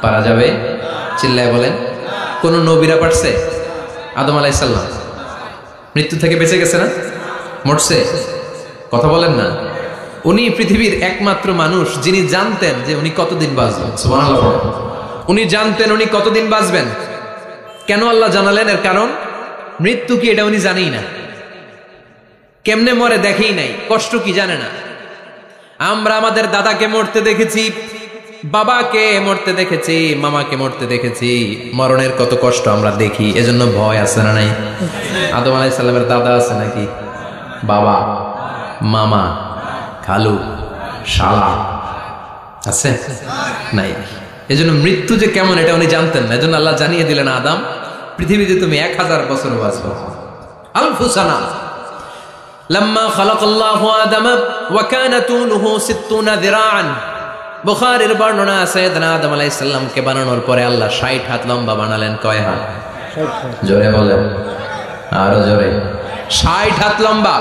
পারা যাবে? চিল্লায় বলেন। কোন নবীরা পারছে? আদম আলাইহিস সালাম মৃত্যু থেকে বেঁচে গেছে না? মরছে? কথা বলেন না। উনি পৃথিবীর একমাত্র মানুষ যিনি জানতেন যে উনি কতদিন বাঁচবেন। সুবহানাল্লাহ। উনি জানতেন উনি কতদিন বাঁচবেন। কেন আল্লাহ জানালেন? এর কারণ মৃত্যু কি এটা উনি জানেই না, কেমনে মরে দেখেই নাই, কষ্ট কি জানে না। আমরা আমাদের দাদাকে মরতে দেখেছি, বাবাকে মরতে দেখেছি, মামাকে মরতে দেখেছি, মরণের কত কষ্ট আমরা দেখি, এজন্য ভয় আছে না নাই? আদম আলাইহিস সালামের দাদা আছে নাকি? বাবা, মামা, খালু, শালা আছে নাই? এজন্য মৃত্যু যে কেমন এটা উনি জানতেন না। এজন্য আল্লাহ জানিয়ে দিলেন, আদম পৃথিবীতে তুমি 1000 বছর বাঁচবে। আলফু সানা লাম্মা খালাকাল্লাহু আদামা ওয়া কানা তুলুহু 60 যিরাআন। বুখারীর বর্ণনা আছে, সাইয়েদনা আদম আলাইহিস সালামকে বানানোর পরে আল্লাহ 60 হাত লম্বা বানালেন। কয় হাত? 60 হাত। জোরে বলেন, আরো জোরে। 60 হাত লম্বা।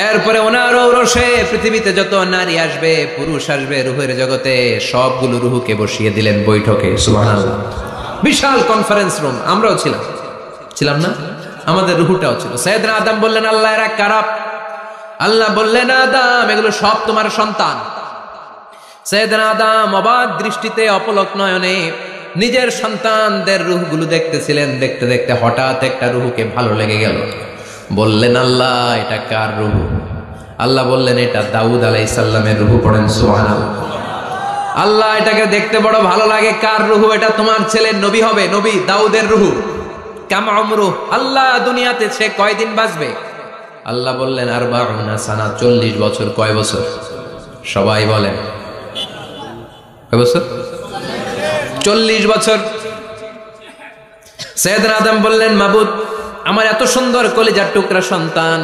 এরপরে ওনার ঔরসে পৃথিবীতে যত নারী আসবে, পুরুষ আসবে রূহের জগতে, সবগুলো রূহকে বসিয়ে দিলেন বৈঠকে। সুবহানাল্লাহ। বিশাল কনফারেন্স রুম। আমরাও ছিলাম না? আমাদের রুহটাও ছিল। সাইয়েদনা আদম বললেন, আল্লাহ এরা কারা? আল্লাহ বললেন, আদম এগুলো সব তোমার সন্তান। সাইয়েদনা আদম অবাক দৃষ্টিতে, অপলক নয়নে নিজের সন্তানদের রূহগুলো দেখতেছিলেন। দেখতে দেখতে হঠাৎ একটা রূহকে ভালো লেগে গেল। বললেন, আল্লাহ এটা কার রূহ? আল্লাহ বললেন, এটা দাউদ আলাইহিস সালামের রূহ। পড়েন সুবহানাল্লাহ। আল্লাহ এটাকে দেখতে বড় ভালো লাগে, কার রূহ? এটা তোমার ছেলে নবী হবে, নবী দাউদের রূহ। কাম উমরু, আল্লাহ দুনিয়াতে সে কয়দিন বাঁচবে? আল্লাহ বললেন, 40 সানা, 40 বছর। কয় বছর? সবাই বলেন কয় বছর? 40 বছর। সাইয়েদনা আদম বললেন, মাবুদ আমার এত সুন্দর কলিজার টুকরা সন্তান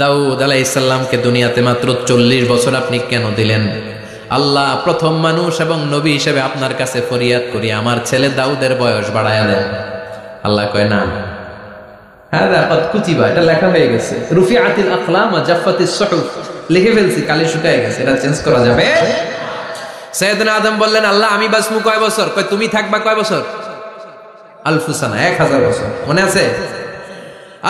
দাউদ আলাইহিস সালামকে দুনিয়াতে মাত্র 40 বছর আপনি কেন দিলেন? আল্লাহ প্রথম মানুষ এবং নবী হিসেবে আপনার কাছে ফরিয়াদ করি, আমার ছেলে দাউদের বয়স বাড়ায়া দেন। আল্লাহ কয় না, হাদা কদ কুতিবা, এটা লেখা হয়ে গেছে। রুফিআতিল আকলাম ওয়া জাফফাতিস সুহুফ, লিখে ফেলছি, কালি শুকায় গেছে, এটা চেঞ্জ করা যাবে? সাইয়েদনা আদম বললেন, আল্লাহ আমি বাঁচবো কয় বছর? কয় তুমি থাকবা কয় বছর? আলফু সানা, 1000 বছর। মনে আছে?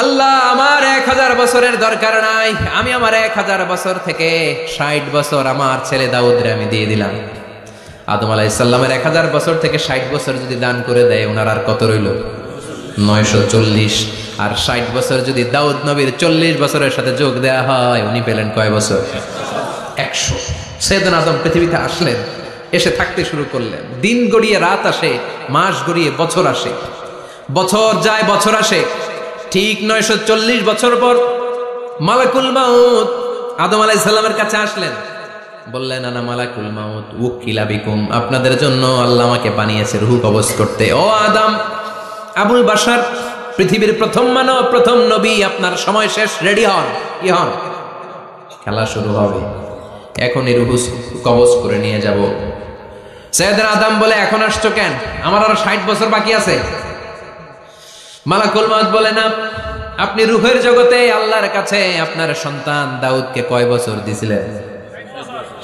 আল্লাহ আমার 1000 বছরের দরকার নাই, আমি আমার 1000 বছর থেকে 60 বছর আমার ছেলে দাউদরে আমি দিয়ে দিলাম। আদম আলাইহিস সালামের 1000 বছর থেকে 60 বছর যদি দান করে দেয়, ওনার আর কত রইল? 940। আর 60 বছর যদি দাউদ নবীর 40 বছরের সাথে যোগ দেয়া হয়, উনি পেলেন কয় বছর? 100। সাইয়েদনা আদম পৃথিবীতে আসলেন, এসে থাকতে শুরু করলেন। দিন গড়িয়ে রাত আসে, মাস গড়িয়ে বছর আসে, বছর যায় বছর আসে। ঠিক 940 বছর পর মালাকুল মাউত আদম আলাইহিস সালামের কাছে আসলেন। বললেন, আনা মালাকুল মাউত উকিলা বিকুম, আপনাদের জন্য আল্লাহ আমাকে বানিয়েছে রূহ কবজ করতে। ও আদম, আবুল বাশার, পৃথিবীর প্রথম মানব, প্রথম নবী, আপনার সময় শেষ, রেডি হন। কি হন? খেলা শুরু হবে, এখনই রূহ কবজ করে নিয়ে যাব। সাইয়েদনা আদম বলে, এখন আসছো কেন? আমার আরো 60 বছর বাকি আছে। মালাকুল মাউত বলে, না, আপনি রূহের জগতে আল্লাহর কাছে আপনার সন্তান দাউদকে কয় বছর দিছিলেন?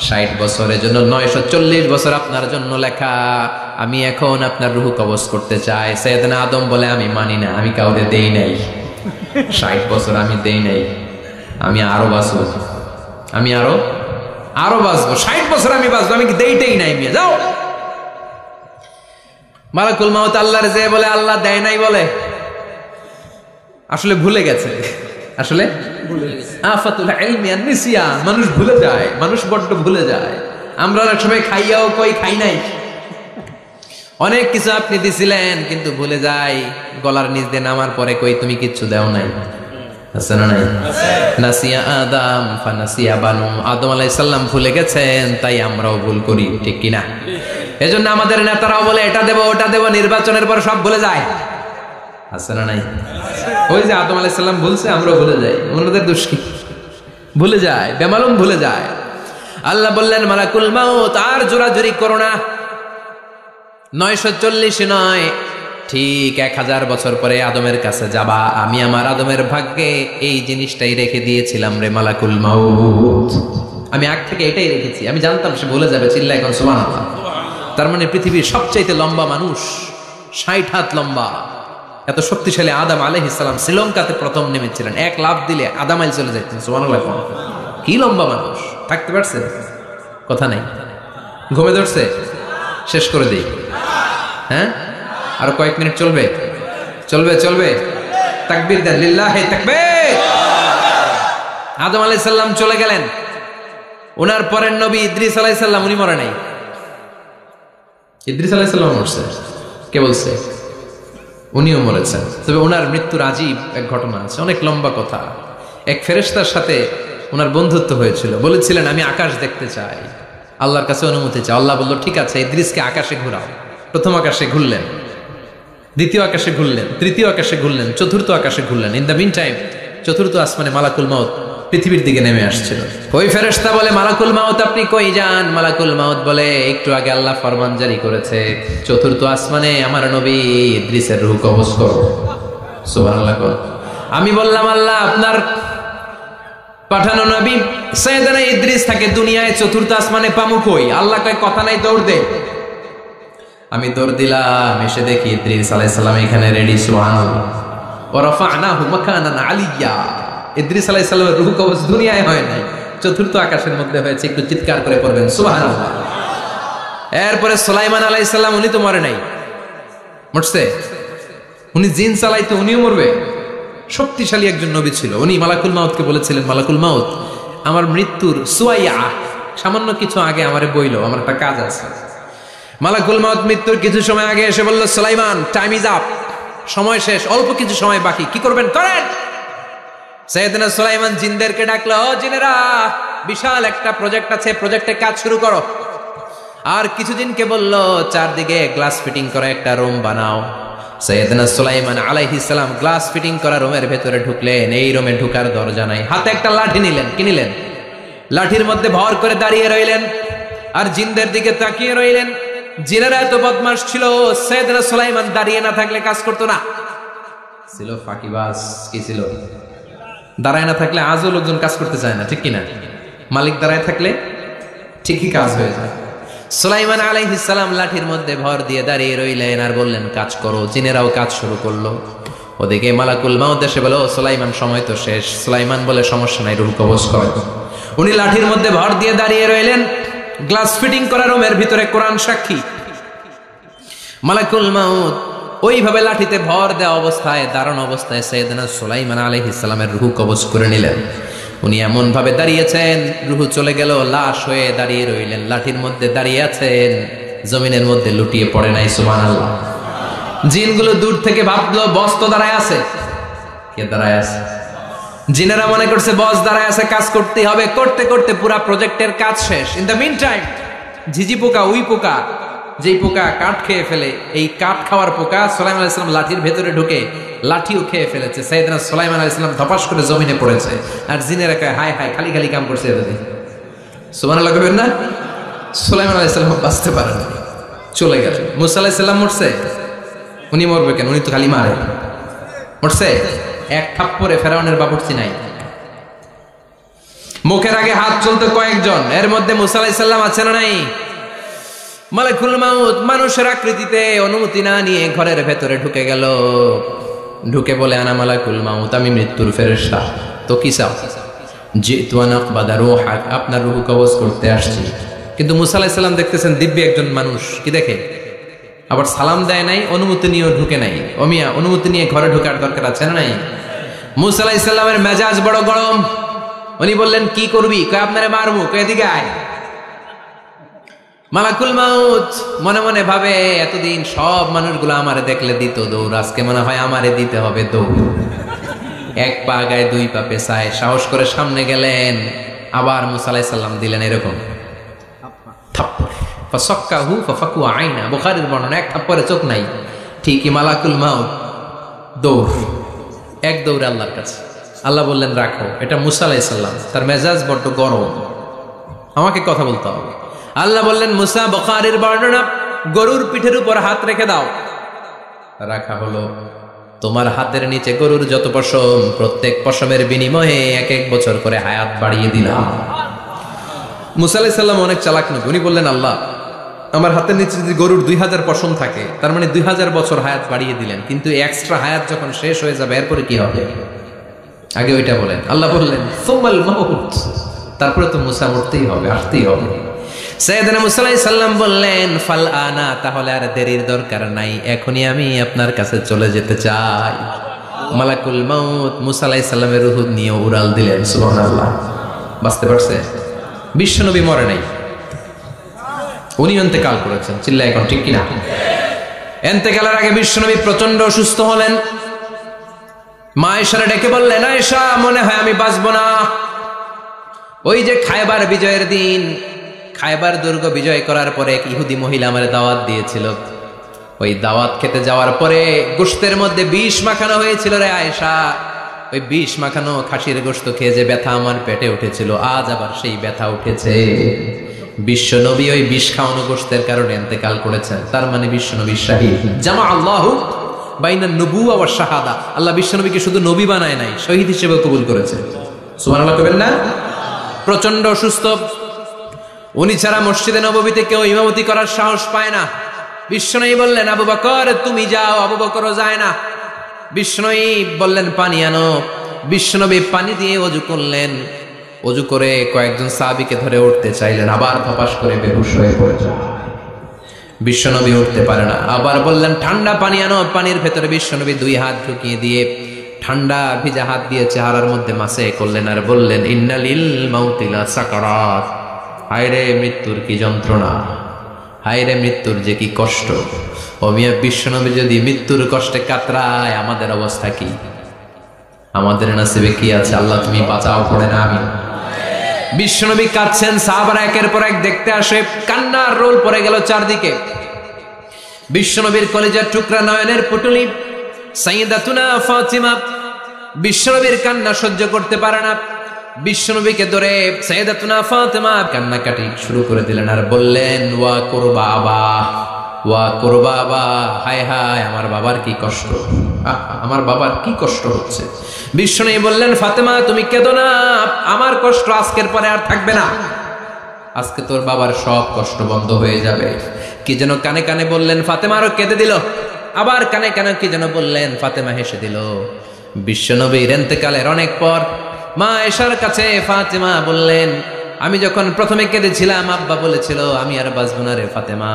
60 বছরের জন্য 940 বছর আপনার জন্য লেখা। আমি এখন আপনার রূহ কবজ করতে চাই। সাইয়েদনা আদম বলে, আমি মানি না, আমি কাউকে দেই নাই 60 বছর, আমি দেই নাই, আমি আরো বাঁচবো, আমি আরো বাঁচবো, 60 বছর আমি বাঁচবো, আমি দেইটাই নাই। মিয়া যাও। মালাকুল মাউত আল্লাহর যে বলে, আল্লাহ দেয় নাই বলে, আসলে ভুলে গেছে। আসলে আফাতুল ইলমি আন নিসিয়ান, মানুষ ভুলে যায়, মানুষ বড্ড ভুলে যায়। আমরা অনেক সময় খাইয়াও কই খাই নাই। অনেক কিছু আপনি দিছিলেন কিন্তু ভুলে যাই, গলার নিচ দিয়ে নামার পরে কই তুমি কিচ্ছু দাও নাই। আছে না নাই? নাসিয়া আদম ফানাসিয়া বানু, আদম আলাইহিস সালাম ভুলে গেছেন, তাই আমরাও ভুল করি, ঠিক কি না? এজন্য আমাদের নেতারাও বলে এটা দেব ওটা দেব, নির্বাচনের পর সব ভুলে যায়। আছে না নাই? ওই যে আদম আলাইহিস সালাম বলছে, আমরা ভুলে যাই, ওনাদের দোষ কি? ভুলে যায়, বেমালুম ভুলে যায়। আল্লাহ বললেন মালাকুল মাউত আর জোরাজুরি করো না, 940 নয়, ঠিক 1000 বছর পরে আদমের কাছে যাবা। আমি আমার আদমের ভাগ্যে এই জিনিসটাই রেখে দিয়েছিলাম রে মালাকুল মাউত। আমি আগ থেকে এটাই রেখেছি, আমি জানতাম সে ভুলে যাবে। চিল্লা এখন সুবহানাল্লাহ। তার মানে পৃথিবীর সবচাইতে লম্বা মানুষ, 60 হাত লম্বা, এত শক্তিশালী আদম আলাইহিস সালাম শ্রীলঙ্কাতে প্রথম নেমেছিলেন। 1 লাফ দিলে আদা মাইল চলে যেতেন। সুবহানাল্লাহ। কি লম্বা মানুষ, থাকতে পারছে? কথা নাই, ঘুমে ধরছে? শেষ করে দিই। হ্যাঁ, আরো কয়েক মিনিট চলবে? চলবে, চলবে। তাকবীর দেন, লিল্লাহি তাকবীর। আদম আলাইহিস সালাম চলে গেলেন। ওনার পরের নবী ইদ্রিস আলাইহিস সালাম, উনি মরে নাই। ইদ্রিস আলাইহিস সালাম মরছে, কে বলছে? উনিও মরেছেন। তবে ওনার মৃত্যুর আজীব এক ঘটনা আছে, অনেক লম্বা কথা। এক ফেরেশতার সাথে ওনার বন্ধুত্ব হয়েছিল, বলেছিলেন আমি আকাশ দেখতে চাই, আল্লাহর কাছে অনুমতি চাই। আল্লাহ বলল ঠিক আছে, ইদ্রিসকে আকাশে ঘুরাও। প্রথম আকাশে ঘুরলেন, দ্বিতীয় আকাশে ঘুরলেন, তৃতীয় আকাশে ঘুরলেন, চতুর্থ আকাশে ঘুরলেন। ইন দ্য মিন টাইম চতুর্থ আসমানে মালাকুল মাউত পৃথিবীর দিকে নেমে আসছিল। ওই ফেরেশতা বলে মালাকুল মাউত আপনি কই যান? মালাকুল মাউত বলে একটু আগে আল্লাহ ফরমান জারি করেছে, চতুর্থ আসমানে আমার নবী ইদ্রিসের রূহ কবজ করো। সুবহানাল্লাহ। আমি বললাম আল্লাহ আপনার পাঠানো নবী সাইয়েদনা ইদ্রিস থাকে দুনিয়ায়, চতুর্থ আসমানে পামু কই? আল্লাহ কয় কথা নাই, দৌড় দে। আমি দৌড় দিলাম, এসে দেখি ইদ্রিস আলাইহিস সালাম এখানে রেডি। সুবহানাল্লাহ। ওয়া রাফা'নাহু মাকানান আলিয়্যা। ইদ্রিস আলাইহিস সালামের রূহ কবজ দুনিয়ায় হয় নাই, চতুর্থ আকাশের মধ্যে হয়েছে। একটু চিৎকার করে পড়বেন সুবহানাল্লাহ। এরপরে সুলাইমান আলাইহিস সালাম, উনি তো মরে নাই, মরছে। উনি জিন চালাইতে, উনিও মরবে। শক্তিশালী একজন নবী ছিল। উনি মালাকুল মাউতকে বলেছিলেন মালাকুল মাউত আমার মৃত্যুর সুয়াইয়া, সামান্য কিছু আগে আমারে বইলো, আমার একটা কাজ আছে। মালাকুল মাউত মৃত্যুর কিছু সময় আগে এসে বলল সুলাইমান টাইম ইজ আপ, সময় শেষ, অল্প কিছু সময় বাকি, কি করবেন করেন। সাইয়েদনা সুলাইমান জিনদেরকে ডাকলো, ও জিনেরা, বিশাল একটা প্রজেক্ট আছে, প্রজেক্টে কাজ শুরু করো। আর কিছু জিনকে বলল চারদিকে গ্লাস ফিটিং করা একটা রুম বানাও। সাইয়েদনা সুলাইমান আলাইহিস সালাম গ্লাস ফিটিং করা রুমের ভেতরে ঢুকলেন। এই রুমে ঢুকার দরজা নাই, হাতে একটা লাঠি নিলেন। কি নিলেন? লাঠির মধ্যে ভর করে দাঁড়িয়ে রইলেন আর জিনদের দিকে তাকিয়ে রইলেন। জিনেরা এত বদমাশ ছিল, সাইয়েদনা সুলাইমান দাঁড়িয়ে না থাকলে কাজ করতো না, ছিল ফাঁকিবাজ। কি ছিল? দাঁড়ায় না থাকলে আজও লোকজন কাজ করতে চায় না, ঠিক কিনা? মালিক দাঁড়ায় থাকলে ঠিকই কাজ হয়ে যায়। সুলাইমান আলাইহিস সালাম লাঠির মধ্যে ভর দিয়ে দাঁড়িয়ে রইলেন আর বললেন কাজ করো। জিনেরাও কাজ শুরু করলো। ওদিকে মালাকুল মাউত এসে বলে, ও সুলাইমান সময় তো শেষ। সুলাইমান বলে সমস্যা নাই, রূহ কবজ করো। উনি লাঠির মধ্যে ভর দিয়ে দাঁড়িয়ে রইলেন। গ্লাস ফিটিং করা রুমের ভিতরে কোরআন সাক্ষী। মালাকুল মাউত ওইভাবে লাঠিতে ভর দেওয়া অবস্থায়, দাঁড়ানো অবস্থায় সাইয়েদনা সুলাইমান আলাইহিস সালামের রূহ কবজ করে নিলেন। উনি এমন ভাবে দাঁড়িয়েছেন, রূহ চলে গেল, লাশ হয়ে দাঁড়িয়ে রইলেন। লাঠির মধ্যে দাঁড়িয়ে আছেন, জমিনের মধ্যে লুটিয়ে পড়ে নাই। সুবহানাল্লাহ। জিনগুলো দূর থেকে ভাবলো বস তো দাঁড়ায় আছে। কে দাঁড়ায় আছে? জিনেরা মনে করছে বস দাঁড়ায় আছে, কাজ করতে হবে। করতে করতে পুরা প্রজেক্টের কাজ শেষ। ইন দ্য মিন টাইম ঝিঝি পোকা, উই পোকা, যেই পোকা কাঠ খেয়ে ফেলে, এই কাঠ খাওয়ার পোকা সুলাইমান আলাইহিস সালাম লাঠির ভেতরে ঢুকে লাঠিও খেয়ে ফেলেছে। সাইয়েদনা সুলাইমান আলাইহিস সালাম ধপাস করে জমিনে পড়েছে। আর জিনেরা কয় হায় হায়, খালি খালি কাম করছে এতদিন। সুবহানাল্লাহ কইবেন না? সুলাইমান আলাইহিস সালাম বাঁচতে পারেন, চলে গেলেন। মুসা আলাইহিস সালাম মরছে, উনি মরবে কেন? উনি তো খালি মারে। মরছে এক থাপ্পড়ে, ফেরাউনের বাবুর্চি নাই। মুখের আগে হাত চলতে কয়েকজন, এর মধ্যে মুসা আলাইহিস সালাম আছে না নাই? মালাকুল মাউত মানুষের আকৃতিতে অনুমতি না নিয়ে ঘরের ভেতরে ঢুকে গেল। ঢুকে বলে আনা মালাকুল মাউত, আমি মৃত্যুর ফেরেশতা। তো কি চাও? জিতু আন আকবাদা রূহাক, আপনার রূহ কবজ করতে আসছি। কিন্তু মুসা আলাইহিস সালাম দেখতেছেন দিব্য একজন মানুষ, কি দেখে? আবার সালাম দেয় নাই, অনুমতি নিয়েও ঢুকে নাই। অমিয়া অনুমতি নিয়ে ঘরে ঢোকার দরকার আছে না নাই? মুসা আলাইহিস সালামের মেজাজ বড় গরম। উনি বললেন কি করবি? কয় আপনারে মারবো। কয় এদিকে আয়। মালাকুল মাউত মনে মনে ভাবে এতদিন সব মানুষগুলো আমারে দেখলে দিত দৌড়, আজকে মনে হয় আমারে দিতে হবে দৌড়। এক পা গায়ে দুই পা পেছায় সাহস করে সামনে গেলেন। আবার মুসা আলাইহিস সালাম দিলেন এরকম থাপ্পড়। ফাসাক্কাহু ফাফাকু আইনা, বুখারীর বর্ণনা, এক থাপ্পড়ে চোখ নাই। ঠিকই মালাকুল মাউত দৌড়, এক দৌড়ে আল্লাহর কাছে। আল্লাহ বললেন রাখো, এটা মুসা আলাইহিস সালাম, তার মেজাজ বড্ড গরম, আমাকে কথা বলতে হবে। আল্লাহ বললেন মুসা, বুখারীর বর্ণনা, গরুর পিঠের উপর হাত রেখে দাও। রাখা হলো। তোমার হাতের নিচে গরুর যত পশম, প্রত্যেক পশমের বিনিময়ে 1 বছর করে হায়াত বাড়িয়ে দিলাম। মুসা আলাইহিস সালাম অনেক চালাক নবী, উনি বললেন আল্লাহ আমার হাতের নিচে যদি গরুর 2000 পশম থাকে, তার মানে 2000 বছর হায়াত বাড়িয়ে দিলেন, কিন্তু এক্সট্রা হায়াত যখন শেষ হয়ে যাবে এরপরে কি হবে? আগে ওইটা বলেন। আল্লাহ বললেন সুম্মাল মাউত, তারপরে তো মুসা মরতেই হবে, আসতেই হবে। সাইয়েদনা মুসা আলাইহিস সালাম বললেন ফাল আনা, তাহলে আর দেরির দরকার নাই, এখনই আমি আপনার কাছে চলে যেতে চাই। মালাকুল মাউত মুসা আলাইহিস সালামের রূহ নিয়ে উড়াল দিলেন। সুবহানাল্লাহ। বাঁচতে পারছে? বিশ্বনবী মরে নাই, উনি ইন্তেকাল করেছেন। চিল্লায় এখন ঠিক কিনা? ইন্তেকালের আগে বিশ্বনবী প্রচন্ড অসুস্থ হলেন। মা আয়েশারে ডেকে বললেন, আয়েশা মনে হয় আমি বাঁচবো না। ওই যে খায়বার বিজয়ের দিন, খায়বার দুর্গ বিজয় করার পরে এক ইহুদি মহিলা আমার দাওয়াত দিয়েছিল। ওই দাওয়াত খেতে যাওয়ার পরে গোশতের মধ্যে বিষ মাখানো হয়েছিল রে আয়েশা। ওই বিষ মাখানো খাসির গোশত খেয়ে যে ব্যথা আমার পেটে উঠেছিল, আজ আবার সেই ব্যথা উঠেছে। বিশ্বনবী ওই বিষ খাওয়ানো গোশতের কারণে ইন্তেকাল করেছেন। তার মানে বিশ্বনবী শাহীদ। জামা আল্লাহু বাইনা নবুওয়া ওয়া শাহাদা, আল্লাহ বিশ্বনবীকে শুধু নবী বানায় নাই, শহীদ হিসেবে কবুল করেছে। সুবহানাল্লাহ কইবেন না? প্রচন্ড অসুস্থ, উনি ছাড়া মসজিদে নববীতে কেউ ইমামতি করার সাহস পায় না। বিশ্বনবী বললেন আবু বকর তুমি যাও, আবু বকরও যায় না। বিশ্বনবী বললেন পানি আনো, বিশ্বনবী পানি দিয়ে ওযু করলেন। ওযু করে কয়েকজন সাহাবীকে ধরে উঠতে চাইলেন, আবার ধপাস করে বেহুশ হয়ে পড়ে যায়। বিশ্বনবী উঠতে পারে না। আবার বললেন ঠান্ডা পানি আনো, পানির ভেতরে বিশ্বনবী 2 হাত ঢুকিয়ে দিয়ে ঠান্ডা ভিজা হাত দিয়ে চেহারার মধ্যে মাসে করলেন আর বললেন ইন্নালিল মাউতি লা সাকারাত, হায়রে মৃত্যুর কি যন্ত্রণা, হায়রে মৃত্যুর যে কি কষ্ট। ও মিয়া, বিশ্বনবী যদি মৃত্যুর কষ্টে কাতরায়, আমাদের অবস্থা কি? আমাদের নসিবে কি আছে? আল্লাহ তুমি বাঁচাও, পড়ে না আমি। বিশ্বনবী কাঁদছেন, সাহাবারা একের পর এক দেখতে আসে, কান্নার রোল পড়ে গেল চারদিকে। বিশ্বনবীর কলিজার টুকরা নয়নের পুটুলি সাইয়্যিদাতুনা ফাতিমা বিশ্বনবীর কান্না সহ্য করতে পারে না। বিশ্বনবীকে ধরে সাইয়্যিদাতুনা ফাতিমা কান্নাকাটি শুরু করে দিলেন আর বললেন ওয়া কুরবাবা, ওয়া কুরবাবা, হায় হায় আমার বাবার কি কষ্ট, আমার বাবার কি কষ্ট হচ্ছে। বিশ্বনবী বললেন ফাতেমা তুমি কেঁদো না, আমার কষ্ট আজকের পরে আর থাকবে না, আজকে তোর বাবার সব কষ্ট বন্ধ হয়ে যাবে। কি যেন কানে কানে বললেন, ফাতেমা আরো কেঁদে দিল। আবার কানে কানে কি যেন বললেন, ফাতেমা হেসে দিল। বিশ্বনবীর ইন্তেকালের অনেক পর মা আয়েশার কাছে ফাতেমা বললেন, আমি যখন প্রথমে কেঁদেছিলাম আব্বা বলেছিল আমি আর বাঁচবো না রে ফাতেমা।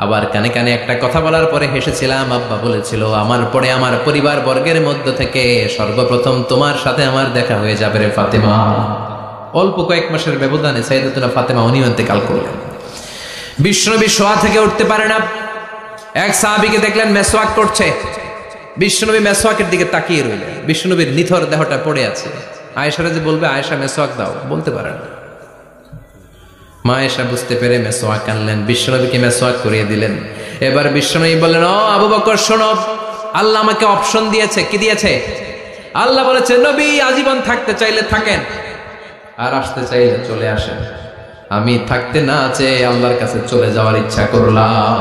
আবার কানে কানে একটা কথা বলার পরে হেসেছিলাম, আব্বা বলেছিল আমার পরে আমার পরিবার বর্গের মধ্য থেকে সর্বপ্রথম তোমার সাথে আমার দেখা হয়ে যাবে রে ফাতেমা। অল্প কয়েক মাসের ব্যবধানে সাইয়্যিদাতুনা ফাতেমা উনি ইন্তেকাল করলেন। বিশ্বনবী শোয়া থেকে উঠতে পারে না। এক সাহাবীকে দেখলেন মেসওয়াক করছে, বিশ্বনবী মেসওয়াকের দিকে তাকিয়ে রইলেন। বিশ্বনবীর নিথর দেহটা পড়ে আছে। আয়েশারে যে বলবে আয়েশা মেসওয়াক দাও, বলতে পারে না। মা আয়েশা বুঝতে পেরে মেসওয়াক আনলেন, বিশ্বনবীকে মেসওয়াক করিয়ে দিলেন। এবার বিশ্বনবী বললেন, ও আবু বকর শোনো, আল্লাহ আমাকে অপশন দিয়েছে। কি দিয়েছে? আল্লাহ বলেছে নবী আজীবন থাকতে চাইলে থাকেন, আর আসতে চাইলে চলে আসেন। আমি থাকতে না চেয়ে আল্লাহর কাছে চলে যাওয়ার ইচ্ছা করলাম।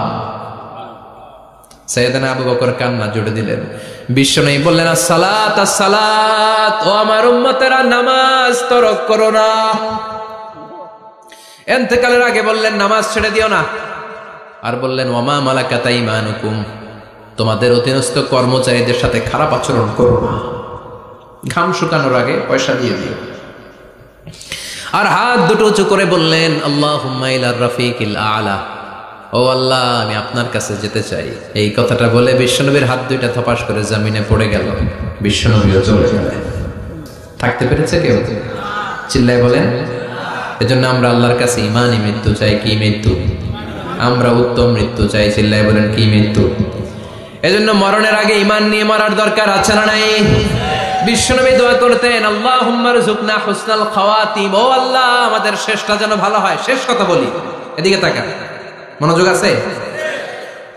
সাইয়েদনা আবু বকর কান্না জুড়ে দিলেন। বিশ্বনবী বললেন আসসালাত আসসালাত, ও আমার উম্মতেরা নামাজ তরক করো না। ইন্তেকালের আগে বললেন নামাজ ছেড়ে দিও না। আর বললেন ওয়ামা মালাকাত আইমানুকুম, তোমাদের অধীনস্থ কর্মচারীদের সাথে খারাপ আচরণ করো না। ঘাম শুকানোর আগে পয়সা দিয়ে দিও। আর হাত দুটো উঁচু করে বললেন আল্লাহুম্মা ইলার রাফিকিল আলা, ও আল্লাহ আমি আপনার কাছে যেতে চাই। এই কথাটা বলে বিশ্বনবীর হাত দুইটা থপাস করে জমিনে পড়ে গেল। বিশ্বনবীও চলে গেলেন। থাকতে পেরেছে কেউ? চিল্লায় বলেন। এজন্য আমরা আল্লাহর কাছে ইমানি মৃত্যু চাই। কি মৃত্যু? আমরা উত্তম মৃত্যু চাই। চিল্লায় বলেন কি মৃত্যু? এজন্য মরণের আগে ইমান নিয়ে মরার দরকার আছে না নাই? বিশ্বনবী দোয়া করতেন আল্লাহুম্মা রযুকনা হুসনাল খাওয়াতিম, ও আল্লাহ আমাদের শেষটা যেন ভালো হয়। শেষ কথা বলি, এদিকে তাকান, মনোযোগ আছে?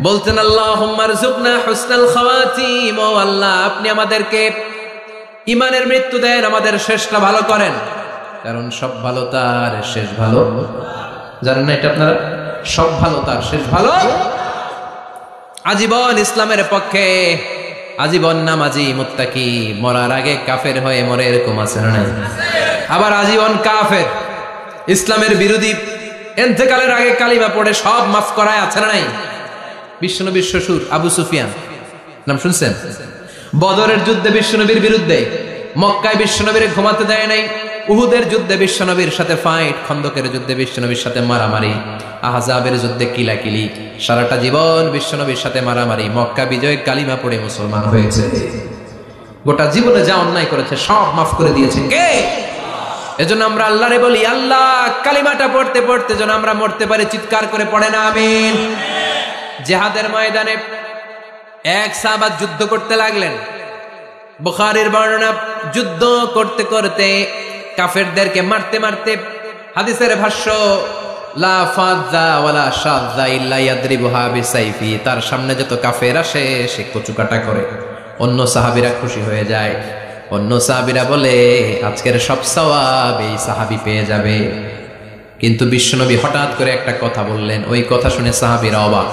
বলতেন আল্লাহুম্মা রযুকনা হুসনাল খাওয়াতিম, ও আল্লাহ আপনি আমাদেরকে ঈমানের মৃত্যু দেন, আমাদের শেষটা ভালো করেন, কারণ সব ভালো তার শেষ ভালো। জানেন না এটা আপনারা? সব ভালো তার শেষ ভালো। আজীবন ইসলামের পক্ষে, আজীবন নামাজি মুত্তাকি, মরার আগে কাফের হয়ে মরে, এরকম আছে না? আবার আজীবন কাফের, ইসলামের বিরোধী, ইন্তেকালের আগে কালিমা পড়ে সব মাফ করায়, আছে না? বিশ্বনবীর শ্বশুর আবু সুফিয়ান, নাম শুনছেন? বদরের যুদ্ধে বিশ্বনবীর বিরুদ্ধে, মক্কায় বিশ্বনবীর ঘুমাতে দেয় নাই, উহুদের যুদ্ধে বিশ্বনবীর সাথে ফাইট, খন্দকের যুদ্ধে বিশ্বনবীর সাথে মারামারি, আহজাবের যুদ্ধে কিলাকিলি, সারাটা জীবন বিশ্বনবীর সাথে মারামারি, মক্কা বিজয় কালিমা পড়ে মুসলমান হয়েছে। গোটা জীবনে যা অন্যায় করেছে সব মাফ করে দিয়েছেন কে? এজন্য আমরা আল্লাহরে বলি, আল্লাহ কালিমাটা পড়তে পড়তে যেন আমরা মরতে পারি, চিৎকার করে পড়ে না আমিন। জিহাদের ময়দানে এক সাহাবা যুদ্ধ করতে লাগলেন। বুখারীর বর্ণনা, যুদ্ধ করতে করতে কাফেরদেরকে মারতে মারতে, হাদিসের ভাষ্য লা ফাযা ওয়ালা শাযা ইল্লা ইয়াদরিবুহা বিসাইফি, তার সামনে যত কাফের আসে সে কচুকাটা করে। অন্য সাহাবীরা খুশি হয়ে যায়, অন্য সাহাবীরা বলে আজকের সব সওয়াব এই সাহাবী পেয়ে যাবে। কিন্তু বিশ্বনবী হঠাৎ করে একটা কথা বললেন, ওই কথা শুনে সাহাবীরা অবাক।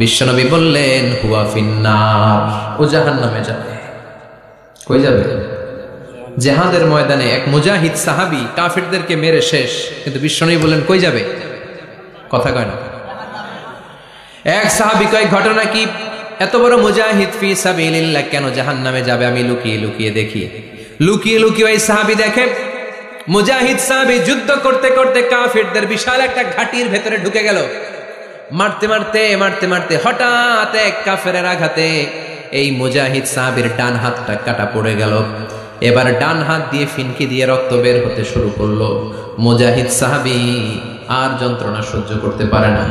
বিশ্বনবী বললেন হুয়া ফিন্নার, ও জাহান্নামে যাবে। কই যাবে? জিহাদের ময়দানে এক মুজাহিদ সাহাবী কাফেরদেরকে মেরে শেষ, কিন্তু বিশ্বনবী বললেন কই যাবে? কথা কয় না। এক সাহাবী কয় ঘটনা কি? এত বড় মুজাহিদ ফি সাবিলিল্লাহ কেন জাহান্নামে যাবে? আমি লুকিয়ে লুকিয়ে দেখি। লুকিয়ে লুকিয়ে ওই সাহাবী দেখে মুজাহিদ সাহাবী যুদ্ধ করতে করতে কাফেরদের বিশাল একটা ঘাটির ভেতরে ঢুকে গেল। মারতে মারতে মারতে মারতে হঠাৎ এক কাফেরের আঘাতে এই মুজাহিদ সাহাবীর ডান হাতটা কাটা পড়ে গেল। এবার ডান হাত দিয়ে ফিনকি দিয়ে রক্ত বের হতে শুরু করলো। মুজাহিদ সাহাবী আর যন্ত্রণা সহ্য করতে পারে না।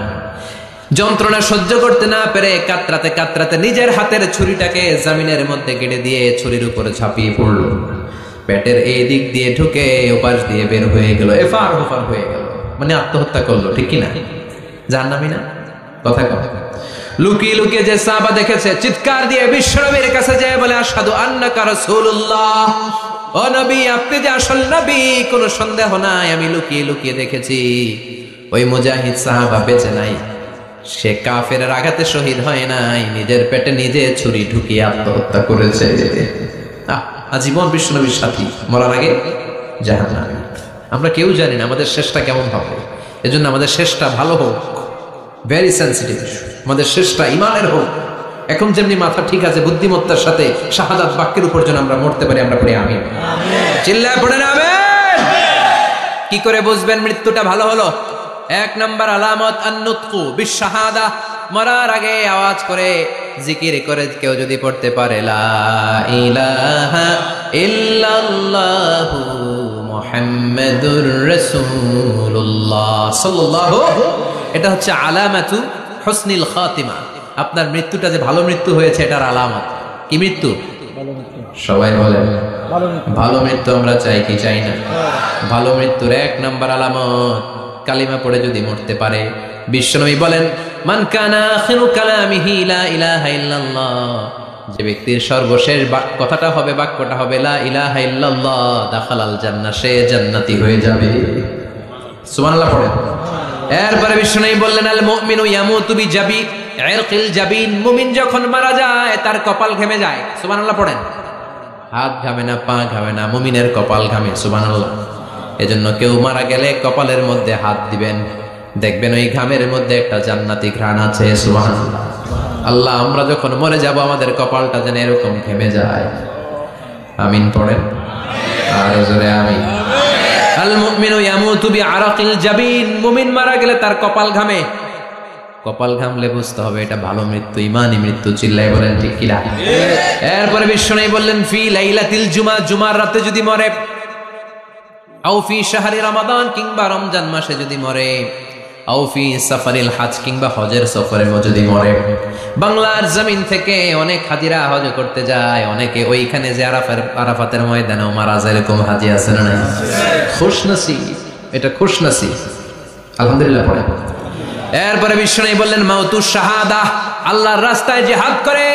যন্ত্রণা সহ্য করতে না পেরে কাতরাতে কাতরাতে নিজের হাতের ছুরিটাকে জমিনের মধ্যে গেড়ে দিয়ে ছুরির উপরে ঝাঁপিয়ে পড়ল। পেটের এই দিক দিয়ে ঢুকে ওপাশ দিয়ে বের হয়ে গেল, এফার ওফার হয়ে গেল, মানে আত্মহত্যা করলো। ঠিক কি না? জাহান্নামী না? কথা কথা লুকিয়ে লুকিয়ে যে সাহাবা দেখেছে চিৎকার দিয়ে বিশ্বনবীর কাছে যায় বলে, আশহাদু আন্নাকা রাসূলুল্লাহ, ও নবী আপনি যে আসল নবী, কোনো সন্দেহ নাই, আমি লুকিয়ে লুকিয়ে দেখেছি। ওই মুজাহিদ সাহাবা বেঁচে নাই, সে কাফেরের আঘাতে শহীদ হয় নাই, নিজের পেটে নিজে ছুরি ঢুকিয়ে আত্মহত্যা করেছে। আজীবন বিশ্বনবীর সাথী, মরার আগে জাহান্নামী। আমরা কেউ জানি না আমাদের শেষটা কেমন হবে, এজন্য আমাদের শেষটা ভালো হোক, ভেরি সেন্সিটিভ। আমাদের শেষটা ইমানের হোক। এখন যেমনি মাথা ঠিক আছে, বুদ্ধিমত্তার সাথে শাহাদাত বাক্যের উপর যেন আমরা মরতে পারি, আমরা পড়ি আমিন। চিল্লায় পড়েন আমিন। কি করে বুঝবেন মৃত্যুটা ভালো হলো? এক নাম্বার আলামত আন-নুতকু বিশ-শাহাদা, মরার আগে আওয়াজ করে জিকির করে কেউ যদি পড়তে পারে লা ইলাহা ইল্লাল্লাহু মুহাম্মাদুর রাসূলুল্লাহ সাল্লাল্লাহু, এটা হচ্ছে আলামাতু হুসনিল খাতিমা। আপনার মৃত্যুটা যে ভালো মৃত্যু হয়েছে এটার আলামত। কি মৃত্যু? সবাই বলেন ভালো মৃত্যু আমরা চাই কি চাই না? ভালো মৃত্যুর এক নাম্বার আলামত কালিমা পড়ে যদি মরতে পারে। বিশ্বনবী বলেন মান কানা আখিরু কালামিহি লা ইলাহা ইল্লাল্লাহ, যে ব্যক্তির সর্বশেষ কথাটা হবে, বাক্যটা হবে লা ইলাহা ইল্লাল্লাহ, দাখালাল জান্নাহ, সে জান্নাতি হয়ে যাবে। সুবহানাল্লাহ পড়েন। এরপরে বিশ্বনবী বললেন আল মুমিনু ইয়ামুতু বিজাবি ইরকিল জাবিন, মুমিন যখন মারা যায় তার কপাল ঘেমে যায়। সুবহানাল্লাহ পড়েন। হাত ঘামে না, পা ঘামে না, মুমিনের কপাল ঘামে। সুবহানাল্লাহ। এজন্য কেউ মারা গেলে কপালের মধ্যে হাত দিবেন, দেখবেন ওই ঘামের মধ্যে একটা জান্নাতি ঘ্রাণ আছে। সুবহানাল্লাহ। আল্লাহ আমরা যখন মরে যাব আমাদের কপালটা যেন এরকম ঘেমে যায়। আমিন পড়েন আর জোরে আমিন। আল মুমিনু ইয়ামুতু বিআরাকিল জাবিন, মুমিন মারা গেলে তার কপাল ঘামে। কপাল ঘামলে বুঝতে হবে এটা ভালো মৃত্যু, ইমানি মৃত্যু। চিল্লায় বলেন ঠিক কি না? এরপরে বিশ্বনবী বললেন ফি লাইলাতিল জুমা, জুমার রাতে যদি মরে, আও ফি শাহরি রমাদান, কিংবা রমজান মাসে যদি মরে, আও ফি সাফারিল হজ, কিংবা হজের সফরে যদি মরে। বাংলার জমিন থেকে অনেক হাজিরা হজ করতে যায়, অনেকে ওইখানে যে আরাফাতের ময়দানেও মারা যায়, এরকম হাজি আছে না নাই? খুশনসিব, এটা খুশনসিব। আলহামদুলিল্লাহ পড়ে। এরপরে বিশ্বনবী বললেন মাউতু শাহাদা, আল্লাহর রাস্তায় জিহাদ করে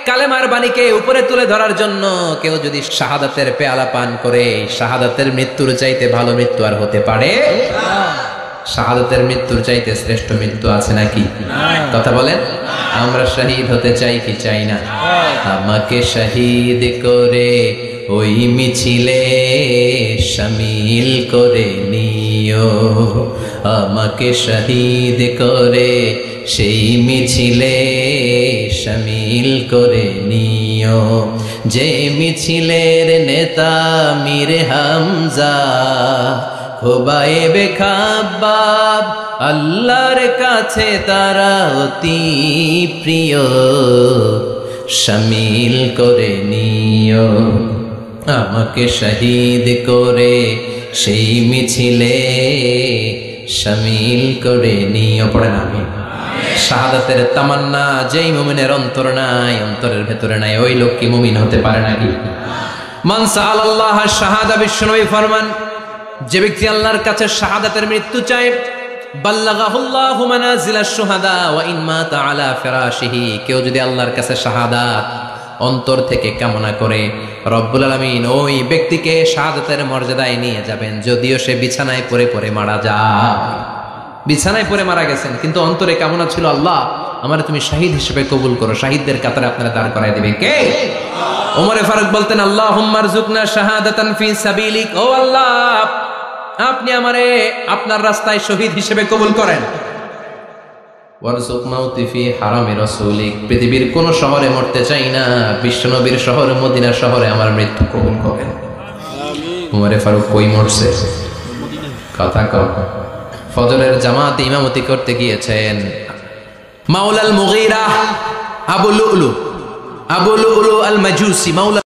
কালেমার বাণীকে উপরে তুলে ধরার জন্য কেউ যদি শাহাদাতের পেয়ালা পান করে, শাহাদাতের মৃত্যুর চাইতে ভালো মৃত্যু আর হতে পারে? শাহাদাতের মৃত্যুর চাইতে শ্রেষ্ঠ মৃত্যু আছে নাকি? কথা বলেন। আমরা শহীদ হতে চাই কি চাই না? আমাকে শহীদ করে ওই মিছিলে শামিল করে নিও, আমাকে শহীদ করে সেই মিছিলে শামিল করে নিও, যে মিছিলের নেতা মীর হামজা খোবায়েবে খাব্বাব, আল্লাহর কাছে তারা অতি প্রিয়, শামিল করে নিও, আমাকে শহীদ করে সেই মিছিলে শামিল করে নিও। পড়েন আমি। শাহাদাতের তামান্না যেই মুমিনের অন্তর নাই, অন্তরের ভেতরে নাই, ওই লোক কি মুমিন হতে পারে নাকি? মান সাআলাল্লাহ শাহাদা, বিশ্বনবী ফরমান, যে ব্যক্তি আল্লাহর কাছে শাহাদাতের মৃত্যু চায়, বাল্লাগাহুল্লাহু মানাজিলাশ শুহাদা ওয়া ইন মাতা আলা ফিরাশিহি, কেউ যদি আল্লাহর কাছে শাহাদাত অন্তর থেকে কামনা করে, রব্বুল আলামিন ওই ব্যক্তিকে শাহাদাতের মর্যাদায় নিয়ে যাবেন, যদিও সে বিছানায় পড়ে পড়ে মারা যায়। বিছানায় পড়ে মারা গেছেন, কিন্তু অন্তরে কামনা ছিল, আল্লাহ আমারে তুমি শহীদ হিসেবে কবুল করো, শহীদদের কাতারে আপনারা দাঁড় করায় দিবেন কে? ওমরে ফারুক বলতেন, আল্লাহুম্মা রযুকনা শাহাদাতান ফি সাবিলিক, ও আল্লাহ আপনি আমারে আপনার রাস্তায় শহীদ হিসেবে কবুল করেন। ওয়ারযুক মাউতি ফি হারামি রাসূলিক, পৃথিবীর কোন শহরে মরতে চাই না, বিশ্বনবীর শহর মদিনা শহরে আমার মৃত্যু কবুল করেন। আমিন। ওমরে ফারুক কই মরছে? কথা কও। ফজরের জামাতে ইমামতি করতে গিয়েছেন মাওলাল মুগীরা আবু লুলু আল মাজুসি, মাওলা